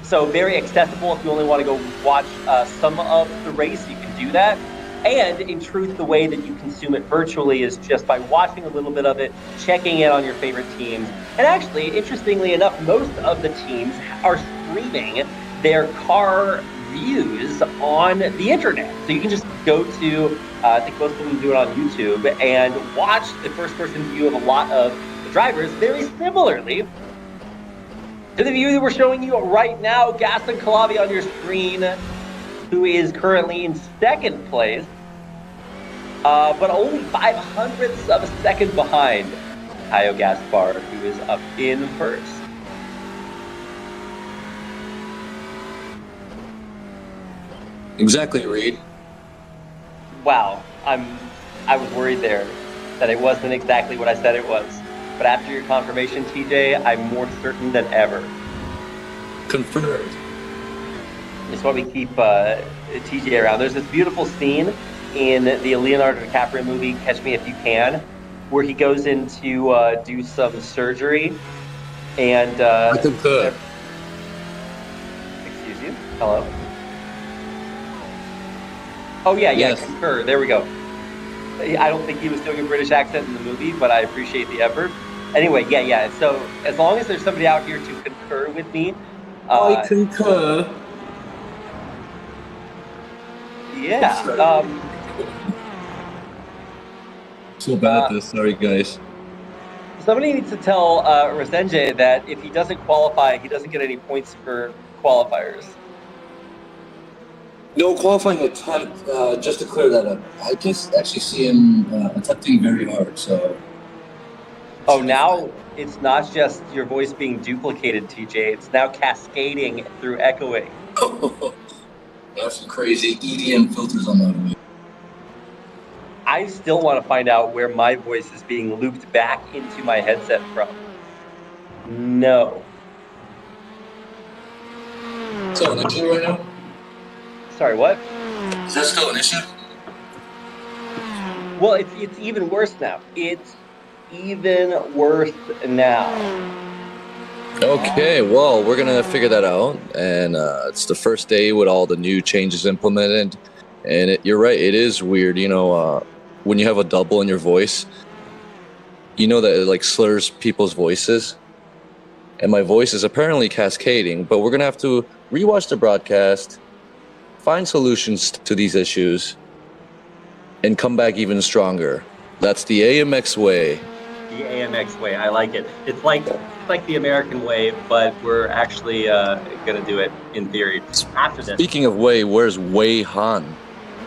A: So very accessible. If you only want to go watch some of the race, you can do that. And in truth, the way that you consume it virtually is just by watching a little bit of it, checking in on your favorite teams. And actually, interestingly enough, most of the teams are streaming their car views on the internet. So you can just go to, I think most of them do it on YouTube, and watch the first-person view of a lot of the drivers very similarly to the view that we're showing you right now. Gaston Calabi on your screen, who is currently in second place, but only 0.05 of a second behind Caio Gaspar, who is up in first.
B: Exactly, Reed.
A: Wow, I was worried there that it wasn't exactly what I said it was. But after your confirmation, TJ, I'm more certain than ever.
B: Confirmed.
A: That's why we keep TJ around. There's this beautiful scene in the Leonardo DiCaprio movie, Catch Me If You Can, where he goes in to do some surgery. And
B: I concur.
A: Excuse you? Hello? Oh, yeah,
B: Yes.
A: concur. There we go. I don't think he was doing a British accent in the movie, but I appreciate the effort. Anyway, yeah. So as long as there's somebody out here to concur with me.
B: I concur.
A: Yeah.
B: So bad at this. Sorry, guys.
A: Somebody needs to tell Resenge that if he doesn't qualify, he doesn't get any points for qualifiers.
B: No qualifying attempt, just to clear that up. I can actually see him attempting very hard, so...
A: Oh, now it's not just your voice being duplicated, TJ. It's now cascading through echoing.
B: That's some crazy EDM filters on that.
A: I still want to find out where my voice is being looped back into my headset from. No.
B: So, an issue right now?
A: Sorry, what?
B: Is that still an issue?
A: Well, it's even worse now. It's even worse now.
B: Okay, well, we're gonna figure that out, and it's the first day with all the new changes implemented, and you're right, it is weird, when you have a double in your voice, that it like slurs people's voices, and my voice is apparently cascading, but we're gonna have to rewatch the broadcast, find solutions to these issues, and come back even stronger. That's the AMX way.
A: The AMX way, I like it. It's like the American way, but we're actually gonna do it in theory after this.
B: Speaking of way, where's Wei Han?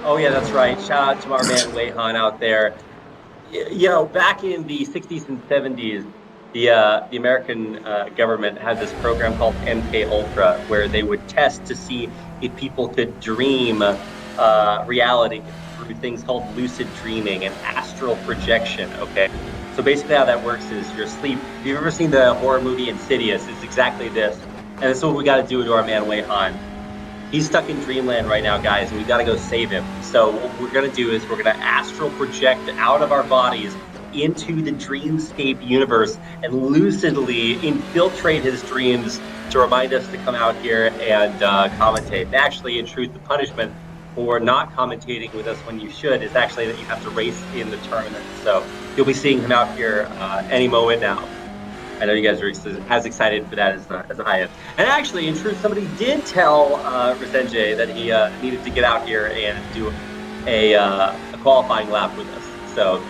A: Oh yeah, that's right. Shout out to our man Wei Han out there. Back in the 60s and 70s, the American government had this program called MK Ultra, where they would test to see if people could dream reality through things called lucid dreaming and astral projection. Okay. So basically how that works is you're asleep. If you've ever seen the horror movie Insidious, it's exactly this. And this is what we got to do to our man Wei Han. He's stuck in dreamland right now, guys, and we got to go save him. So what we're going to do is we're going to astral project out of our bodies into the dreamscape universe and lucidly infiltrate his dreams to remind us to come out here and commentate. And actually, in truth, the punishment for not commentating with us when you should is actually that you have to race in the tournament. So you'll be seeing him out here any moment now. I know you guys are as excited for that as I am. And actually, in truth, somebody did tell Resenge that he needed to get out here and do a qualifying lap with us. So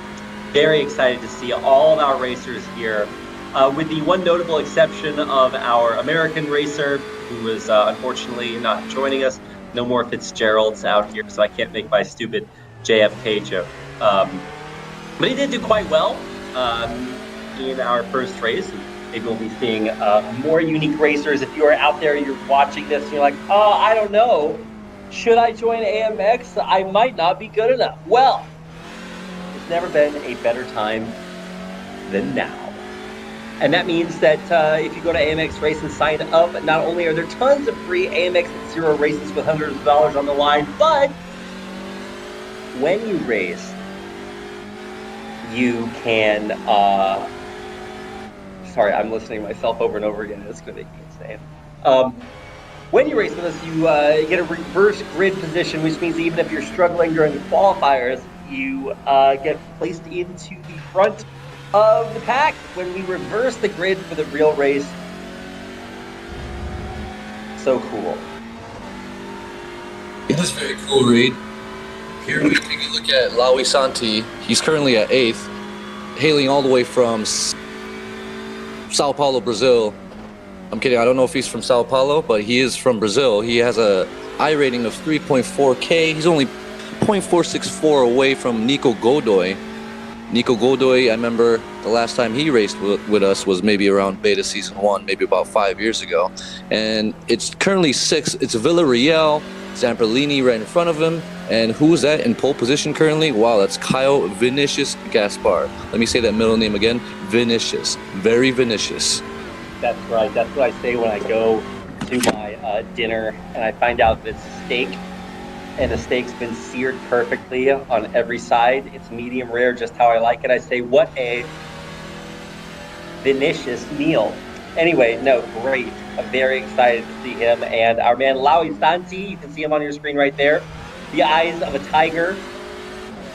A: very excited to see all of our racers here, with the one notable exception of our American racer, who was unfortunately not joining us. No more Fitzgeralds out here, so I can't make my stupid JFK joke. But he did do quite well in our first race. Maybe we'll be seeing more unique racers. If you are out there, you're watching this, and you're like, oh, I don't know. Should I join AMX? I might not be good enough. Well, there's never been a better time than now. And that means that if you go to AMX Race and sign up, not only are there tons of free AMX Zero races with hundreds of dollars on the line, but when you race, you can, sorry, I'm listening to myself over and over again. It's going to make me insane. When you race with us, you get a reverse grid position, which means even if you're struggling during the qualifiers, you get placed into the front of the pack when we reverse the grid for the real race. So cool.
B: It is very cool, Reed. Here we take a look at Lawi Santi. He's currently at 8th, hailing all the way from Sao Paulo, Brazil. I'm kidding, I don't know if he's from Sao Paulo, but he is from Brazil. He has a I rating of 3.4K. He's only 0.464 away from Nico Godoy. Nico Godoy, I remember the last time he raced with us was maybe around Beta Season 1, maybe about 5 years ago. And it's currently 6th. It's Villarreal, Zamperlini right in front of him. And who's that in pole position currently? Wow, that's Kyle Vinicius Gaspar. Let me say that middle name again. Vinicius. Very Vinicius.
A: That's right. That's what I say when I go to my dinner and I find out that it's steak. And the steak's been seared perfectly on every side. It's medium rare, just how I like it. I say, what a Vinicius meal. Anyway, no, great. I'm very excited to see him. And our man, Lawi Santi, you can see him on your screen right there. The eyes of a tiger,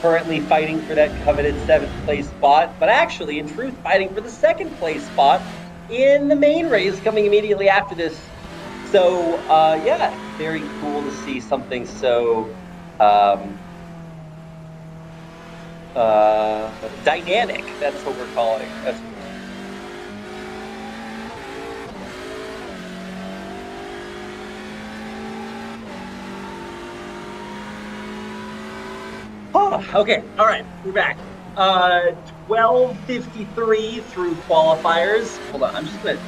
A: currently fighting for that coveted 7th place spot. But actually, in truth, fighting for the 2nd place spot in the main race coming immediately after this. So, yeah, very cool to see something so dynamic. That's what we're calling it. Oh, okay, all right, we're back. 12:53 through qualifiers. Hold on, I'm just going to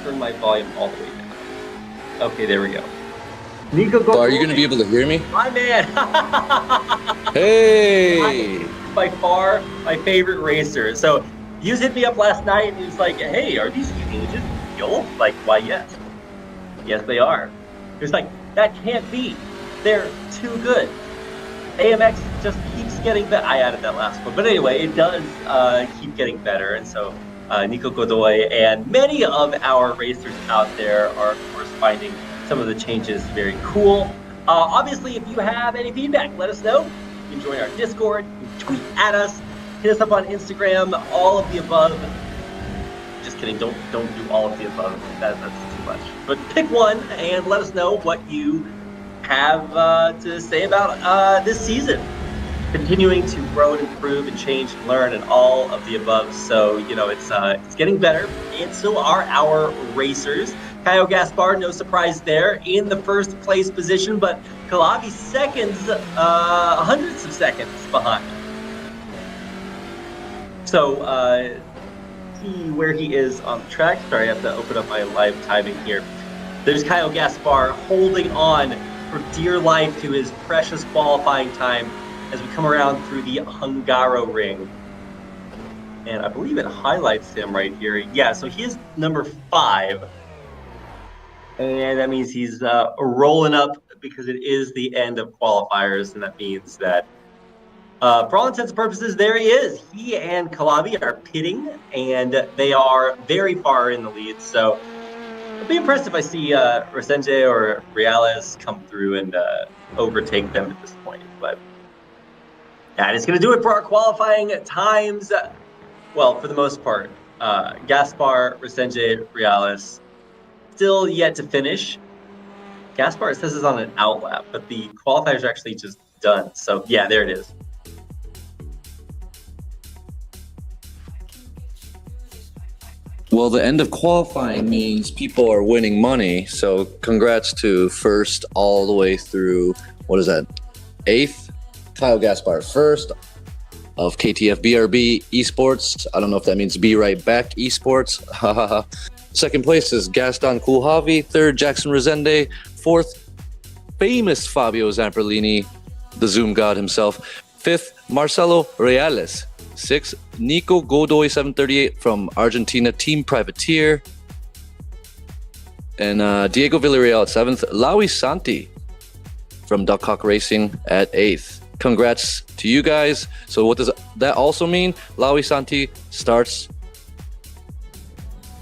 A: turn my volume all the way down. Okay, there we go. Nico,
B: are you going to be able to hear me?
A: My man.
B: Hey!
A: By far my favorite racer. So he was hitting me up last night and he was like, hey, are these changes real? Like, why, yes. Yes, they are. He was like, that can't be. They're too good. AMX just keeps getting better. I added that last one. But anyway, it does keep getting better. And so Nico Godoy and many of our racers out there are, of course, finding some of the changes very cool. Obviously, if you have any feedback, let us know. You can join our Discord, you can tweet at us, hit us up on Instagram, all of the above. Just kidding, don't do all of the above. That's too much. But pick one and let us know what you have to say about this season. Continuing to grow and improve and change and learn and all of the above. So, you know, it's getting better. And so are our racers. Kyle Gaspar, no surprise there, in the 1st place position, but Kalavi seconds, hundreds of seconds behind. So, see where he is on the track. Sorry, I have to open up my live timing here. There's Kyle Gaspar holding on for dear life to his precious qualifying time as we come around through the Hungaroring. And I believe it highlights him right here. Yeah, so he is number 5. And that means he's rolling up because it is the end of qualifiers. And that means that for all intents and purposes, there he is. He and Kalavi are pitting and they are very far in the lead. So I'd be impressed if I see Resende or Reales come through and overtake them at this point. But that is going to do it for our qualifying times. Well, for the most part, Gaspar, Resende, Reales still yet to finish. Gaspar, it says is on an outlap, but the qualifiers are actually just done. So yeah, there it is.
B: Well, the end of qualifying means people are winning money. So congrats to first all the way through, what is that, 8th? Kyle Gaspar first of KTF BRB Esports. I don't know if that means Be Right Back Esports. Second place is Gaston Kulhavi. Third, Jackson Resende. Fourth, famous Fabio Zamperlini, the Zoom god himself. Fifth, Marcelo Reales. Sixth, Nico Godoy 738 from Argentina Team Privateer. And Diego Villarreal at 7th. Laui Santi from Duckhawk Racing at 8th. Congrats to you guys. So what does that also mean? Laui Santi starts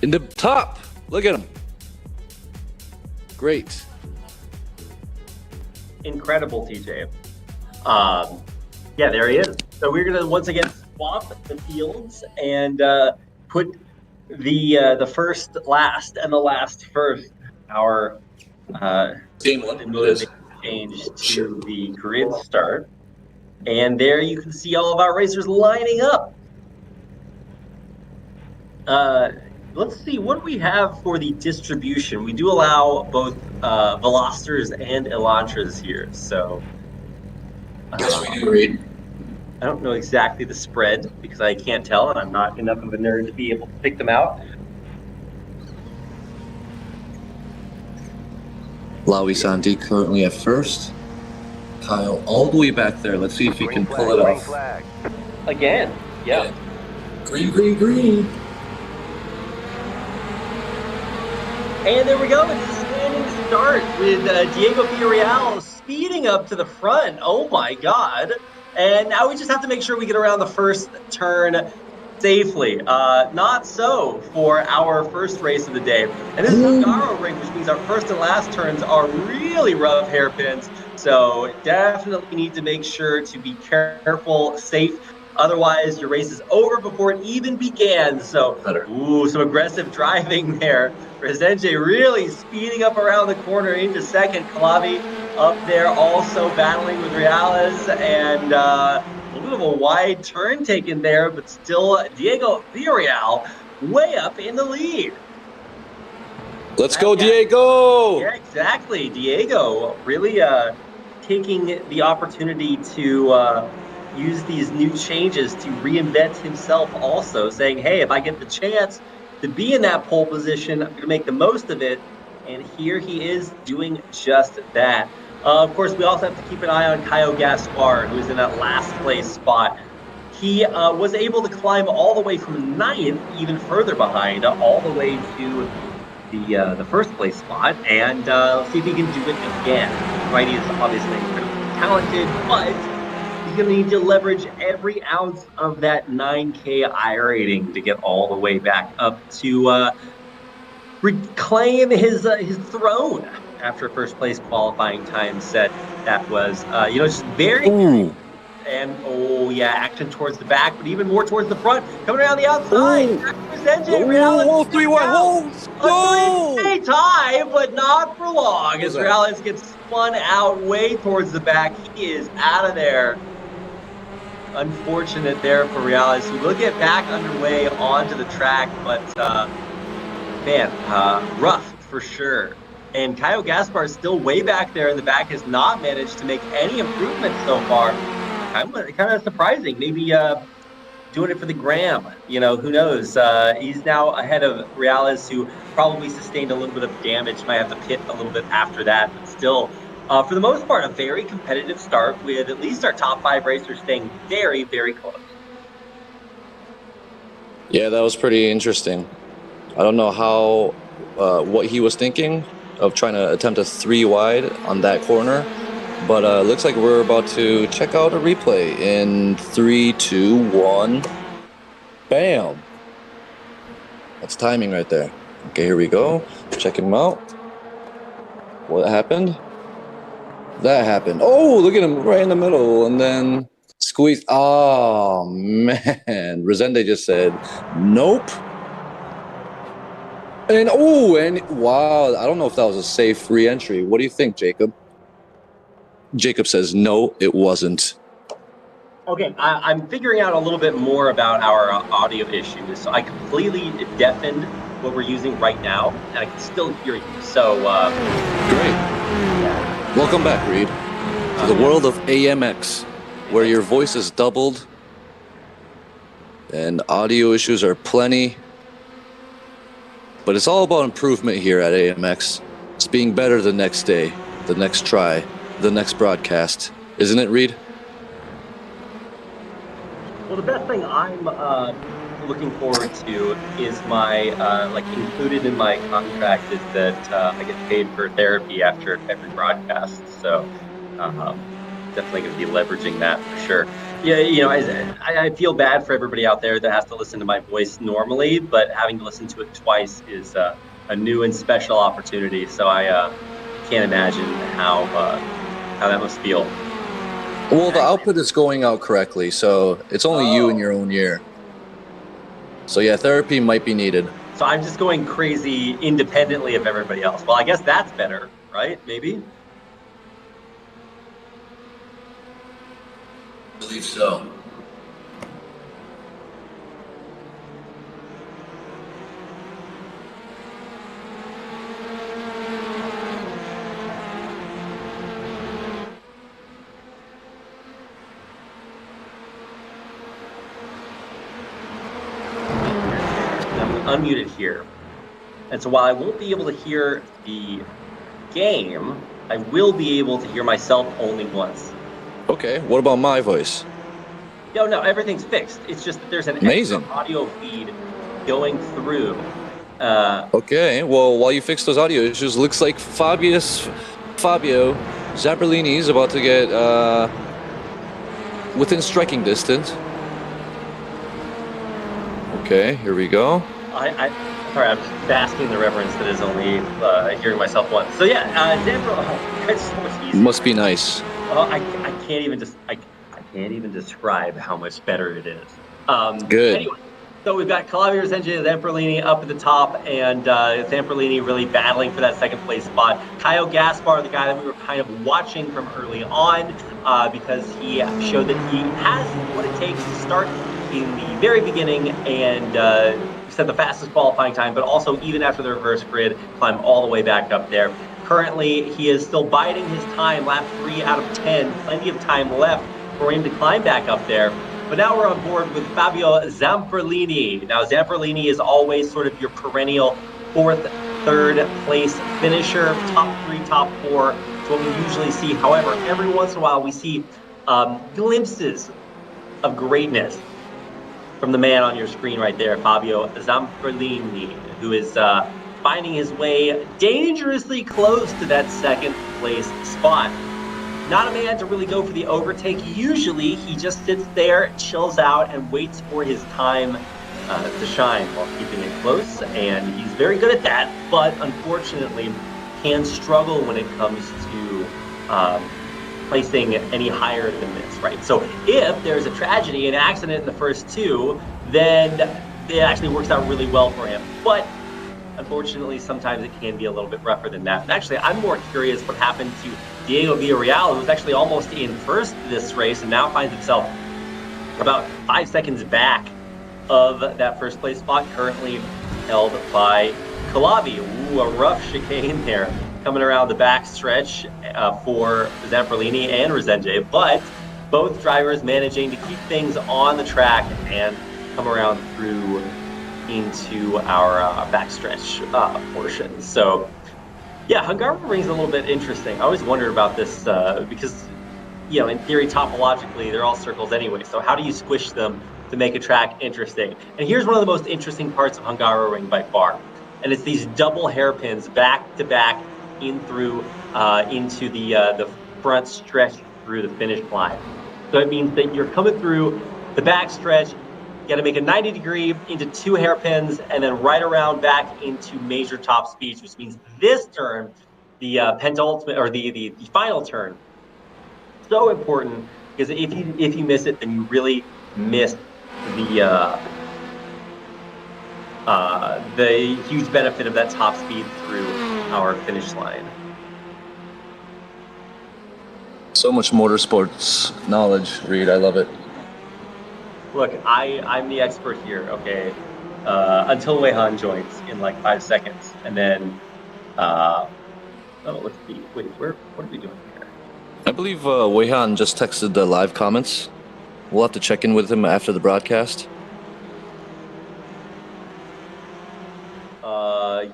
B: in the top. Look at him. Great.
A: Incredible, TJ. Yeah, there he is. So we're going to once again swap the fields and put the first last and the last first. Our
B: Game one.
A: motivation change to the grid start. And there you can see all of our racers lining up. Let's see, what do we have for the distribution? We do allow both Velocitors and Elantras here, so...
B: Yes, we do, Reed.
A: I don't know exactly the spread because I can't tell, and I'm not enough of a nerd to be able to pick them out.
B: Laui Santi currently at first. Kyle all the way back there. Let's see if he can pull it off.
A: Again, yeah.
B: Green, green, green.
A: And there we go. It's a standing start with Diego Villarreal speeding up to the front. Oh my God. And now we just have to make sure we get around the first turn safely. Not so for our first race of the day. And this is Hungaroring, which means our first and last turns are really rough hairpins. So definitely need to make sure to be careful, safe. Otherwise, your race is over before it even began. So, some aggressive driving there. Resende really speeding up around the corner into second. Calavi up there also battling with Reales. And a little bit of a wide turn taken there, but still Diego Villarreal way up in the lead.
B: Let's go, Diego!
A: Yeah, exactly. Diego really taking the opportunity to use these new changes to reinvent himself also, saying, hey, if I get the chance to be in that pole position, I'm going to make the most of it. And here he is doing just that. Of course, we also have to keep an eye on Kyle Gaspar, who is in that last place spot. He was able to climb all the way from 9th, even further behind, all the way to the first place spot, and see if he can do it again. Right, he is obviously incredibly talented, but he's going to need to leverage every ounce of that 9K I rating to get all the way back up to reclaim his throne after first place qualifying time set. That was, just very good. And, action towards the back, but even more towards the front. Coming around the outside.
B: Whoa, 3-1.
A: A three-way tie, but not for long. As Reales gets spun out way towards the back. He is out of there. Unfortunate there for Reales, who will get back underway onto the track, but, rough for sure. And Kyle Gaspar is still way back there in the back, has not managed to make any improvements so far. Kind of surprising. Maybe doing it for the gram. Who knows? He's now ahead of Reales, who probably sustained a little bit of damage. Might have to pit a little bit after that, but still, for the most part, a very competitive start with at least our top 5 racers staying very, very close.
B: Yeah, that was pretty interesting. I don't know how, what he was thinking of trying to attempt a 3 wide on that corner. But looks like we're about to check out a replay in 3, 2, 1. Bam! That's timing right there. Okay, here we go. Check him out. What happened? That happened. Oh, look at him right in the middle. And then squeeze. Oh, man. Resende just said, nope. And wow. I don't know if that was a safe re-entry. What do you think, Jacob? Jacob says, no, it wasn't.
A: Okay, I'm figuring out a little bit more about our audio issues. So I completely deafened what we're using right now, and I can still hear you. So,
B: Great. Welcome back, Reed, to the world of AMX, where your voice is doubled and audio issues are plenty. But it's all about improvement here at AMX. It's being better the next day, the next try, the next broadcast. Isn't it, Reed?
A: Well, the best thing I'm looking forward to is my included in my contract is that I get paid for therapy after every broadcast. So definitely going to be leveraging that for sure. Yeah, I feel bad for everybody out there that has to listen to my voice normally, but having to listen to it twice is a new and special opportunity. So I can't imagine how that must feel.
B: Well, the output is going out correctly, so it's only you in your own ear. So yeah, therapy might be needed.
A: So I'm just going crazy independently of everybody else. Well, I guess that's better, right? Maybe?
B: I believe so.
A: Unmuted here. And so while I won't be able to hear the game, I will be able to hear myself only once.
B: Okay, what about my voice?
A: No, everything's fixed. It's just that there's an
B: amazing
A: extra audio feed going through.
B: Okay, well, while you fix those audio issues, looks like Fabio Zamperlini is about to get within striking distance. Okay, here we go.
A: Sorry, I'm just basking in the reverence that is only hearing myself once. So yeah, it's so much easier.
B: Must be nice.
A: I can't even describe how much better it is.
B: Good.
A: Anyway, so we've got Calavier, Zenji, Zamperlini up at the top, and Zamperlini really battling for that second place spot. Caio Gaspar, the guy that we were kind of watching from early on, because he showed that he has what it takes to start in the very beginning and set the fastest qualifying time, but also even after the reverse grid, climb all the way back up there. Currently, he is still biding his time, lap 3 out of 10, plenty of time left for him to climb back up there. But now we're on board with Fabio Zamperlini. Now, Zamperlini is always sort of your perennial 4th, 3rd place finisher, top 3, top 4. It's what we usually see. However, every once in a while we see glimpses of greatness from the man on your screen right there, Fabio Zamperlini, who is finding his way dangerously close to that second place spot. Not a man to really go for the overtake. Usually he just sits there, chills out, and waits for his time to shine while keeping it close. And he's very good at that, but unfortunately can struggle when it comes to placing any higher than this, right? So if there's a tragedy, an accident in the first 2, then it actually works out really well for him. But unfortunately, sometimes it can be a little bit rougher than that. And actually, I'm more curious what happened to Diego Villarreal, who was actually almost in first this race and now finds himself about 5 seconds back of that first place spot, currently held by Calavi. Ooh, a rough chicane there coming around the back stretch for Zamperlini and Resende, but both drivers managing to keep things on the track and come around through into our backstretch portion. So yeah, Hungaroring is a little bit interesting. I always wondered about this because, you know, in theory, topologically, they're all circles anyway. So how do you squish them to make a track interesting? And here's one of the most interesting parts of Hungaroring by far. And it's these double hairpins back to back in through into the front stretch through the finish line. So it means that you're coming through the back stretch You got to make a 90 degree into 2 hairpins and then right around back into major top speeds, which means this turn, the penultimate or the final turn, so important because if you miss it, then you really miss the huge benefit of that top speed through our finish line.
B: So much motorsports knowledge, Reed. I love it.
A: Look, I'm the expert here, okay? Until Weihan joins in like 5 seconds. And then, let's see. Wait, what are we doing here?
B: I believe Weihan just texted the live comments. We'll have to check in with him after the broadcast.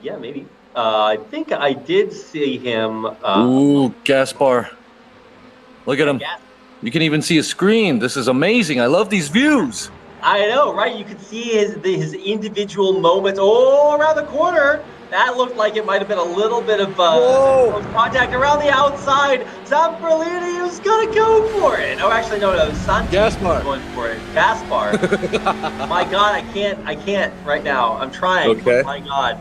A: Yeah, maybe. I think I did see him.
B: Ooh, Gaspar. Look at him. You can even see his screen. This is amazing. I love these views.
A: I know, right? You could see his individual moments. Oh, around the corner. That looked like it might have been a little bit of contact around the outside. Zamperlini was going to go for it. Oh, actually, no. Santos was going for it. Gaspar. My God, I can't right now. I'm trying.
B: Okay.
A: Oh, my God.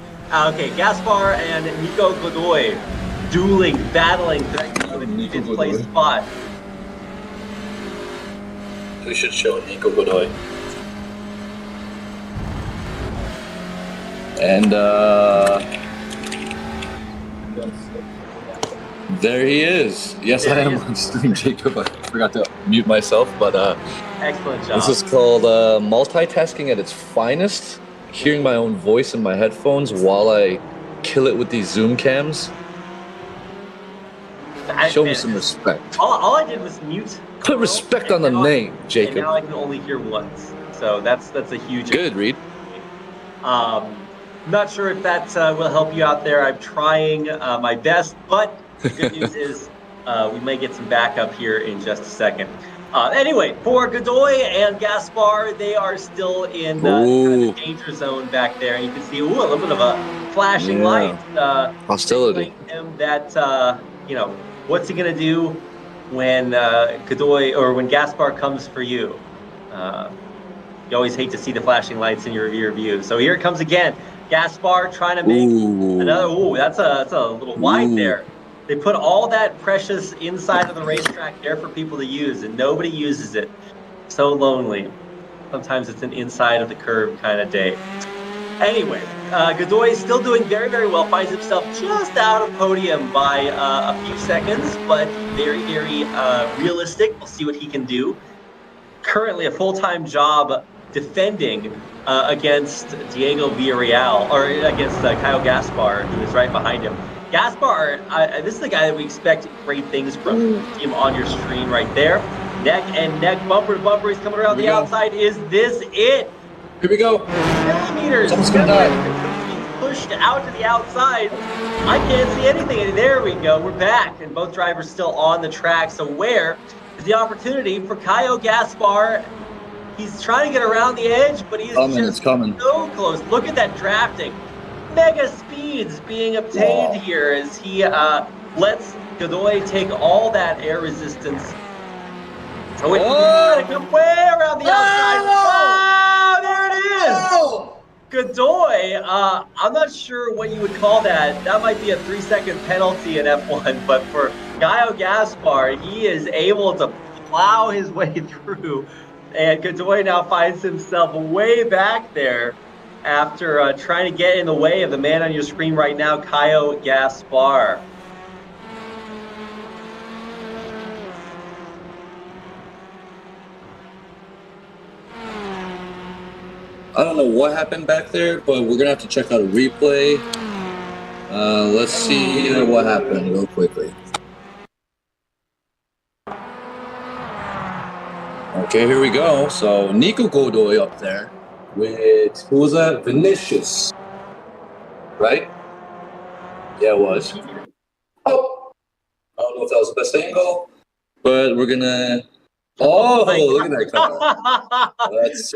A: Okay, Gaspar and Nico Godoy dueling, battling for that fifth place spot.
B: We should show Nico Godoy. And there he is. Yes, I am on stream, Jacob. I forgot to mute myself, but
A: excellent job.
B: This is called multitasking at its finest. Hearing my own voice in my headphones while I kill it with these Zoom cams. Show me some respect.
A: All I did was mute.
B: Put respect on the name, Jacob.
A: And now I can only hear once. So that's a huge...
B: Good, Reed.
A: Not sure if that will help you out there. I'm trying my best, but the good news is we may get some backup here in just a second. Anyway, for Godoy and Gaspar, they are still in the danger zone back there. And you can see a little bit of a flashing light.
B: Hostility.
A: Him that, what's he going to do when Godoy or when Gaspar comes for you? You always hate to see the flashing lights in your rear view. So here it comes again. Gaspar trying to make another. That's a little wide there. They put all that precious inside of the racetrack there for people to use, and nobody uses it. So lonely. Sometimes it's an inside of the curve kind of day. Anyway, Godoy is still doing very, very well. Finds himself just out of podium by a few seconds, but very, very realistic. We'll see what he can do. Currently a full-time job defending against Diego Villarreal, or against Kyle Gaspar, who is right behind him. Gaspar, this is the guy that we expect great things from. See him on your screen right there. Neck and neck, bumper to bumper. He's coming around the outside. Is this it?
B: Here we go.
A: Millimeters.
B: Someone's gonna die.
A: He's pushed out to the outside. I can't see anything. And there we go. We're back. And both drivers still on the track. So where is the opportunity for Kyle Gaspar? He's trying to get around the edge, but he's just so close. Look at that drafting. Mega speeds being obtained here as he lets Godoy take all that air resistance. So it's trying to come way around the outside. Wow, there it is. Godoy, I'm not sure what you would call that. That might be a 3-second penalty in F1, but for Kyle Gaspar, he is able to plow his way through. And Godoy now finds himself way back there after trying to get in the way of the man on your screen right now, Kyle Gaspar.
B: I don't know what happened back there, but we're going to have to check out a replay. Let's see what happened real quickly. Okay, here we go. So Nico Godoy up there with, who was that? Vinicius, right? Yeah, it was. Oh, I don't know if that was the best angle, but we're gonna. Oh, look at that car. That's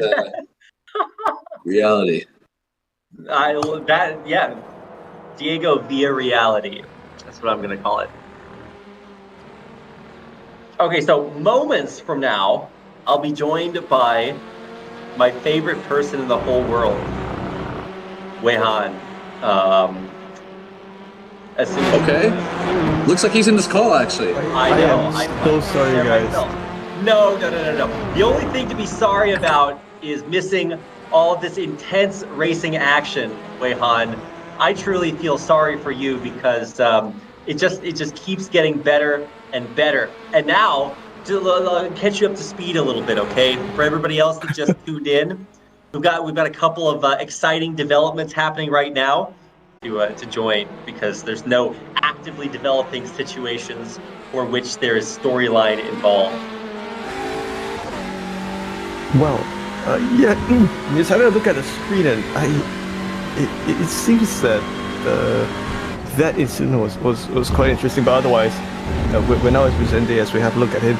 B: reality.
A: Diego Villarreality. That's what I'm gonna call it. Okay, so moments from now, I'll be joined by my favorite person in the whole world, Weihan. As soon as
B: Okay. Looks like he's in this call, actually.
A: I know.
C: am so sorry, guys.
A: No. The only thing to be sorry about is missing all of this intense racing action, Weihan. I truly feel sorry for you because it just keeps getting better and better. And now, to catch you up to speed a little bit, okay? For everybody else that just tuned in, we've got a couple of exciting developments happening right now to join, because there's no actively developing situations for which there is storyline involved.
E: Well, just having a look at the screen, and it seems that that incident was quite interesting. But otherwise, we're now with Resende as we have a look at him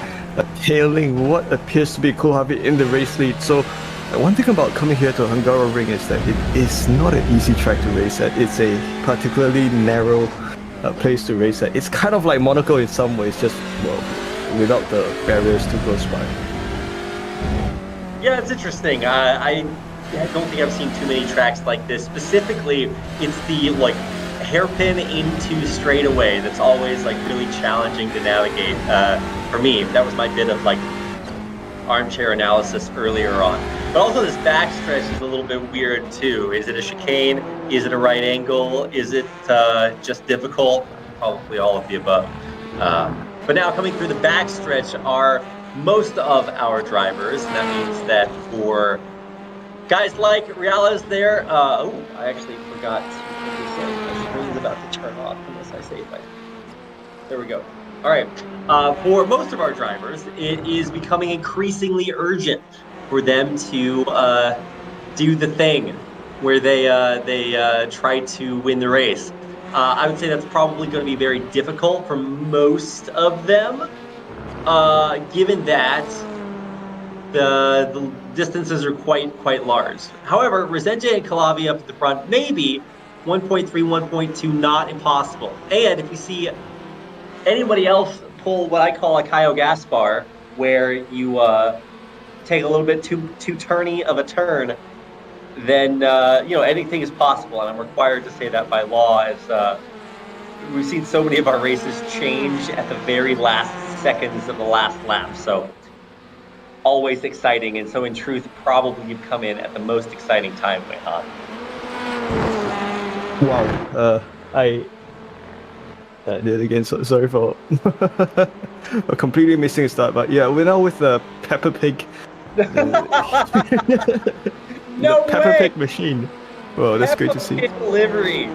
E: tailing what appears to be Kohlhabi in the race lead. So one thing about coming here to Hungaroring is that it is not an easy track to race at. It's a particularly narrow place to race at. It's kind of like Monaco in some ways, just without the barriers too close by.
A: Yeah, it's interesting. I don't think I've seen too many tracks like this. Specifically, it's the hairpin into straightaway that's always really challenging to navigate. For me, that was my bit of armchair analysis earlier on. But also this backstretch is a little bit weird too. Is it a chicane? Is it a right angle? Is it just difficult? Probably all of the above. But now coming through the backstretch are most of our drivers, and that means that for guys like Reales there, I actually forgot what to say. My screen's about to turn off unless I say it right. There we go. All right. For most of our drivers, it is becoming increasingly urgent for them to do the thing where they try to win the race. I would say that's probably going to be very difficult for most of them, given that the distances are quite large. However, Resende and Calavi up at the front, maybe 1.3, 1.2, not impossible. And if you see anybody else pull what I call a Caio Gaspar, where you take a little bit too turny of a turn, then anything is possible. And I'm required to say that by law, as we've seen so many of our races change at the very last seconds of the last lap. So always exciting. And so in truth, probably you've come in at the most exciting time, Weihan.
E: Wow. I did it again. So sorry for completely missing a start. But yeah, we're now with the Peppa Pig.
A: No way!
E: Peppa Pig machine. Well, that's great to see.
A: Peppa Pig livery.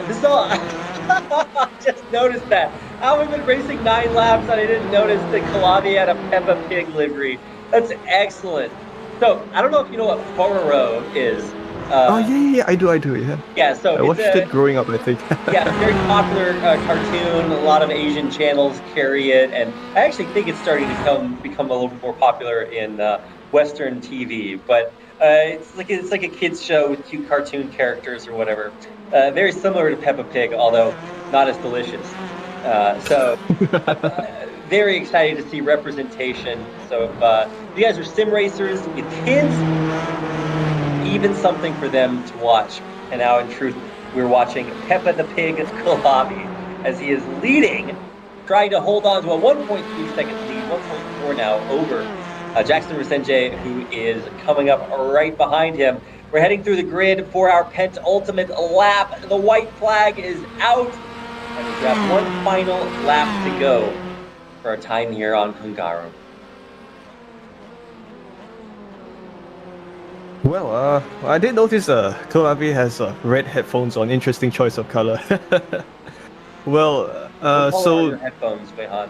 A: This is all. I just noticed that. How have we been racing 9 laps and I didn't notice that Calavi had a Peppa Pig livery? That's excellent. So I don't know if you know what Hungaroring is.
E: Yeah, I do, yeah.
A: Yeah, so
E: I watched it growing up, I think.
A: Yeah, very popular cartoon. A lot of Asian channels carry it, and I actually think it's starting to become a little bit more popular in Western TV. But it's like a kids show with cute cartoon characters or whatever. Very similar to Peppa Pig, although not as delicious. So very excited to see representation. So if you guys are sim racers with kids, even something for them to watch. And now, in truth, we're watching Peppa the Pig Kohlhabi as he is leading, trying to hold on to a 1.3 second lead, 1.4 now over Jackson Resende, who is coming up right behind him. We're heading through the grid for our penultimate lap. The white flag is out, and we've got one final lap to go for our time here on Hungaroring.
E: Well, I did notice Kohlhabi has red headphones on. Interesting choice of color. Well, so
A: your headphones, Weihan.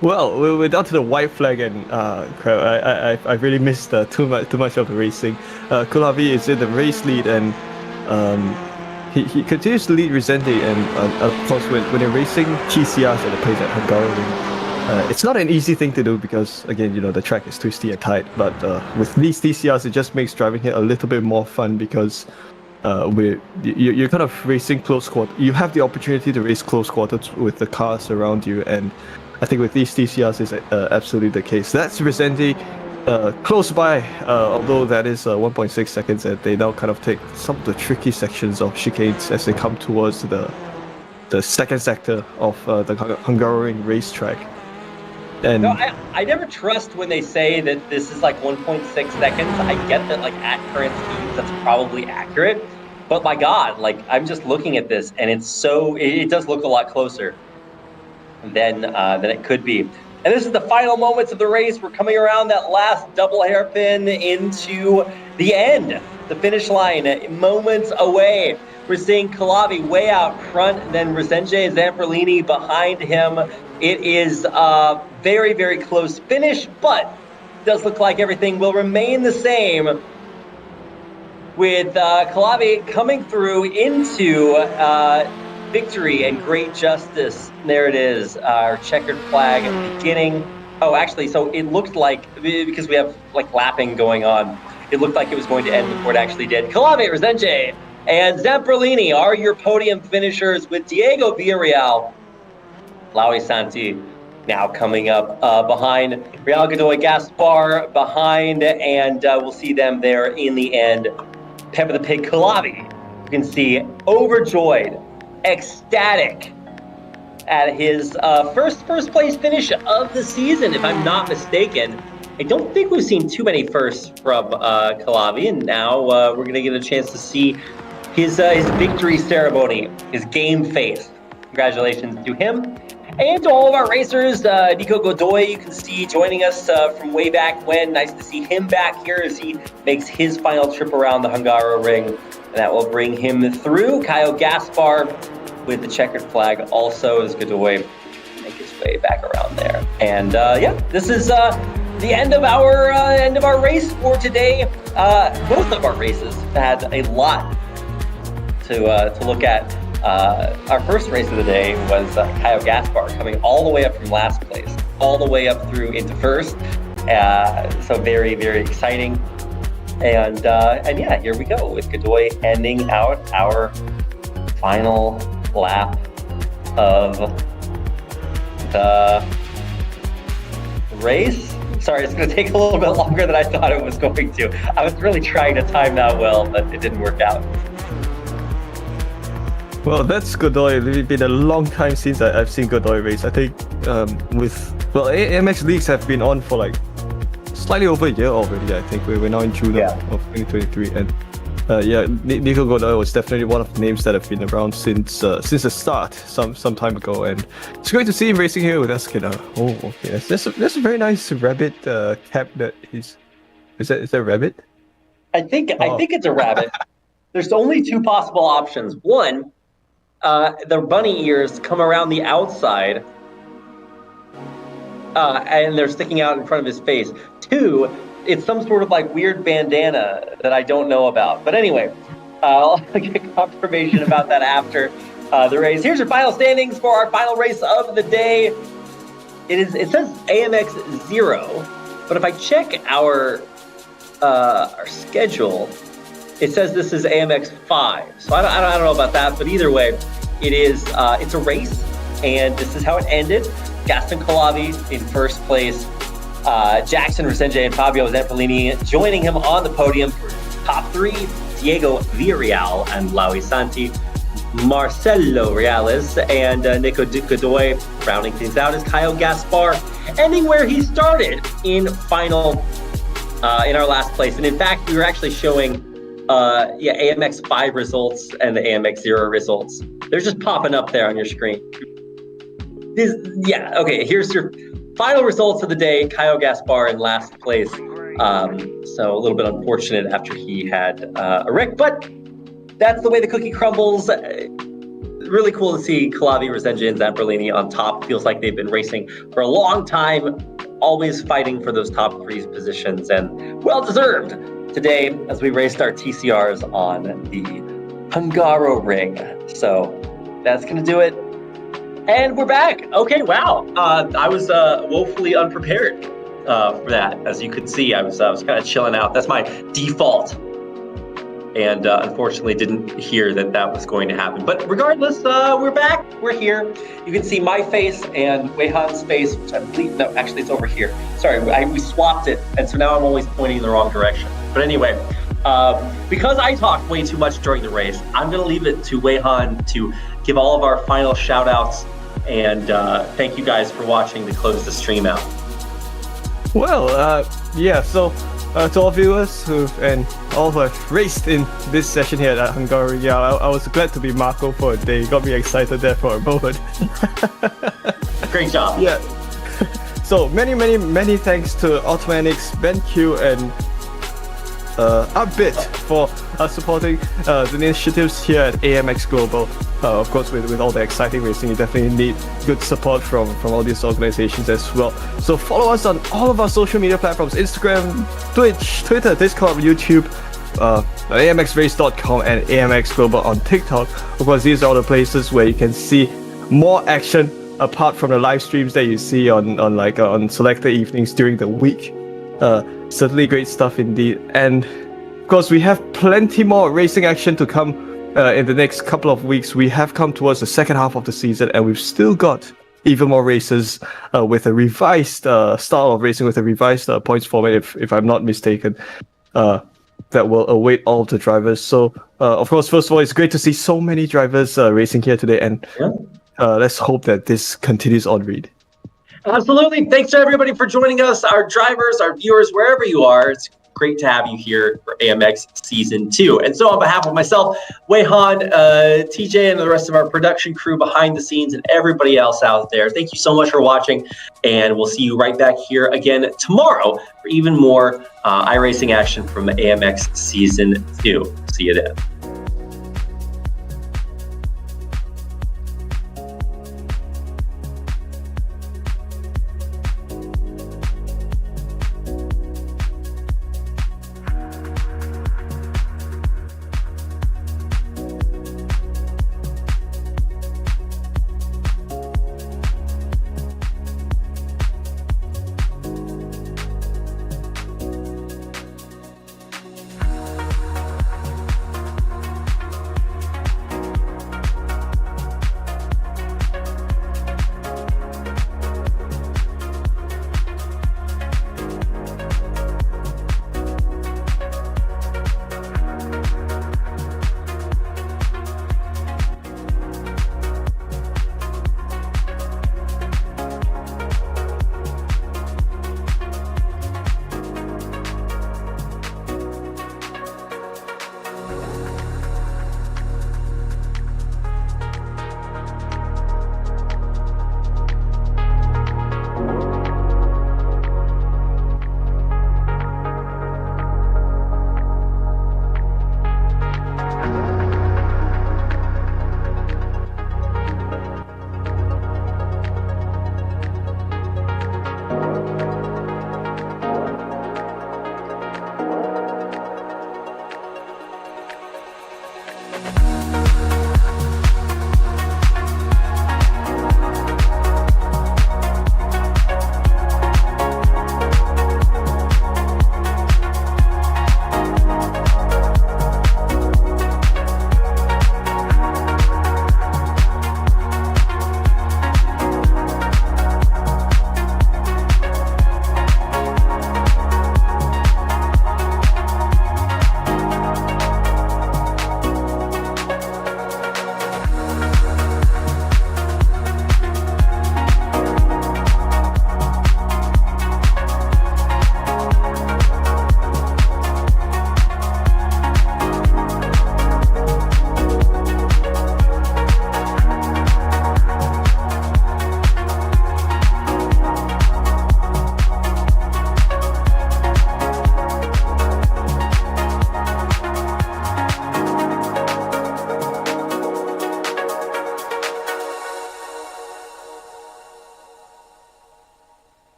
E: Well, we're down to the white flag, and crap, I really missed too much of the racing. Kohlhabi is in the race lead, and he continues to lead Resende, and of course when you're racing TCRs at the place at Hungaroring, it's not an easy thing to do because, again, the track is twisty and tight. But with these TCRs, it just makes driving here a little bit more fun because you're kind of racing close quarter. You have the opportunity to race close quarters with the cars around you, and I think with these TCRs is absolutely the case. That's Resende close by, although that is 1.6 seconds, and they now kind of take some of the tricky sections of chicanes as they come towards the second sector of the Hungaroring racetrack. And
A: No, I never trust when they say that this is like 1.6 seconds. I get that, like, at current speeds, that's probably accurate. But my God, like, I'm just looking at this, and it does look a lot closer than it could be. And this is the final moments of the race. We're coming around that last double hairpin into the end, the finish line, moments away. We're seeing Calavi way out front, then Resende and Zamperlini behind him. It is a very, very close finish, but it does look like everything will remain the same, with Calavi coming through into victory and great justice. There it is, our checkered flag beginning. Oh, actually, so it looked like, because we have like lapping going on, it looked like it was going to end before it actually did. Calavi, Resende, and Zamperlini are your podium finishers, with Diego Villarreal, Laui Santi now coming up behind, Real Godoy Gaspar behind, and we'll see them there in the end. Peppa the Pig Calavi, you can see overjoyed, ecstatic at his first place finish of the season, if I'm not mistaken. I don't think we've seen too many firsts from Calavi, and now we're going to get a chance to see his victory ceremony, his game face. Congratulations to him. And to all of our racers, Nico Godoy, you can see joining us from way back when. Nice to see him back here as he makes his final trip around the Hungaroring, and that will bring him through. Caio Gaspar with the checkered flag also as Godoy make his way back around there. And this is the end of our race for today. Both of our races had a lot to look at. Our first race of the day was Caio Gaspar coming all the way up from last place, all the way up through into first. So very, very exciting. And yeah, here we go with Godoy ending out our final lap of the race. Sorry, it's going to take a little bit longer than I thought it was going to. I was really trying to time that well, but it didn't work out.
E: well, that's Godoy. It's been a long time since I've seen Godoy race. I think AMX Leagues have been on for like slightly over a year already. I think we're now in June of 2023, and Nico Godoy was definitely one of the names that have been around since the start, some time ago, and it's great to see him racing here with us. Oh, okay, that's a very nice rabbit cap. That is that a rabbit?
A: I think it's a rabbit. There's only two possible options. One, the bunny ears come around the outside, and they're sticking out in front of his face. Two, it's some sort of like weird bandana that I don't know about. But anyway, I'll get confirmation about that after the race. Here's your final standings for our final race of the day. It says AMX 0, but if I check our schedule, it says this is AMX 5. So I don't know about that, but either way, it's a race, and this is how it ended. Gaston Calavi in first place. Jackson Resende and Fabio Zamperlini joining him on the podium for top three. Diego Villarreal and Laui Santi. Marcelo Reales and Nico Godoy rounding things out as Caio Gaspar ending where he started in final in our last place. And in fact, we were actually showing AMX 5 results and the AMX 0 results. They're just popping up there on your screen. Here's your final results of the day. Caio Gaspar in last place. So a little bit unfortunate after he had a wreck, but that's the way the cookie crumbles. Really cool to see Calavi, Resende, and Zamperlini on top. Feels like they've been racing for a long time, always fighting for those top three positions, and well-deserved today as we raced our TCRs on the Hungaroring. So that's going to do it. And we're back. Okay, wow. I was woefully unprepared for that. As you could see, I was kind of chilling out. That's my default and unfortunately didn't hear that was going to happen. But regardless, we're back. We're here. You can see my face and Weihan's face, which I believe, no, actually it's over here. Sorry, we swapped it, and so now I'm always pointing in the wrong direction. But anyway, because I talked way too much during the race, I'm going to leave it to Weihan to give all of our final shout outs, and thank you guys for watching to close the stream out.
E: Well, yeah, so to all viewers and all who have raced in this session here at Hungaroring, yeah, I was glad to be Marco for a day. It got me excited there for a moment.
A: Great job.
E: Yeah. So many thanks to Automatics, BenQ, and Upbit for supporting the initiatives here at AMX Global. Of course, with all the exciting racing, you definitely need good support from all these organizations as well. So follow us on all of our social media platforms: Instagram, Twitch, Twitter, Discord, YouTube, amxrace.com, and AMX Global on TikTok. Of course, these are all the places where you can see more action apart from the live streams that you see on selected evenings during the week. Certainly great stuff indeed. And of course, we have plenty more racing action to come in the next couple of weeks. We have come towards the second half of the season, and we've still got even more races with a revised style of racing, with a revised points format, if I'm not mistaken, that will await all of the drivers. So, of course, first of all, it's great to see so many drivers racing here today, and let's hope that this continues on, Reed.
A: Absolutely. Thanks to everybody for joining us, our drivers, our viewers, wherever you are. It's great to have you here for AMX Season 2. And so on behalf of myself, Weihan, TJ, and the rest of our production crew behind the scenes and everybody else out there, thank you so much for watching. And we'll see you right back here again tomorrow for even more iRacing action from AMX Season 2. See you then.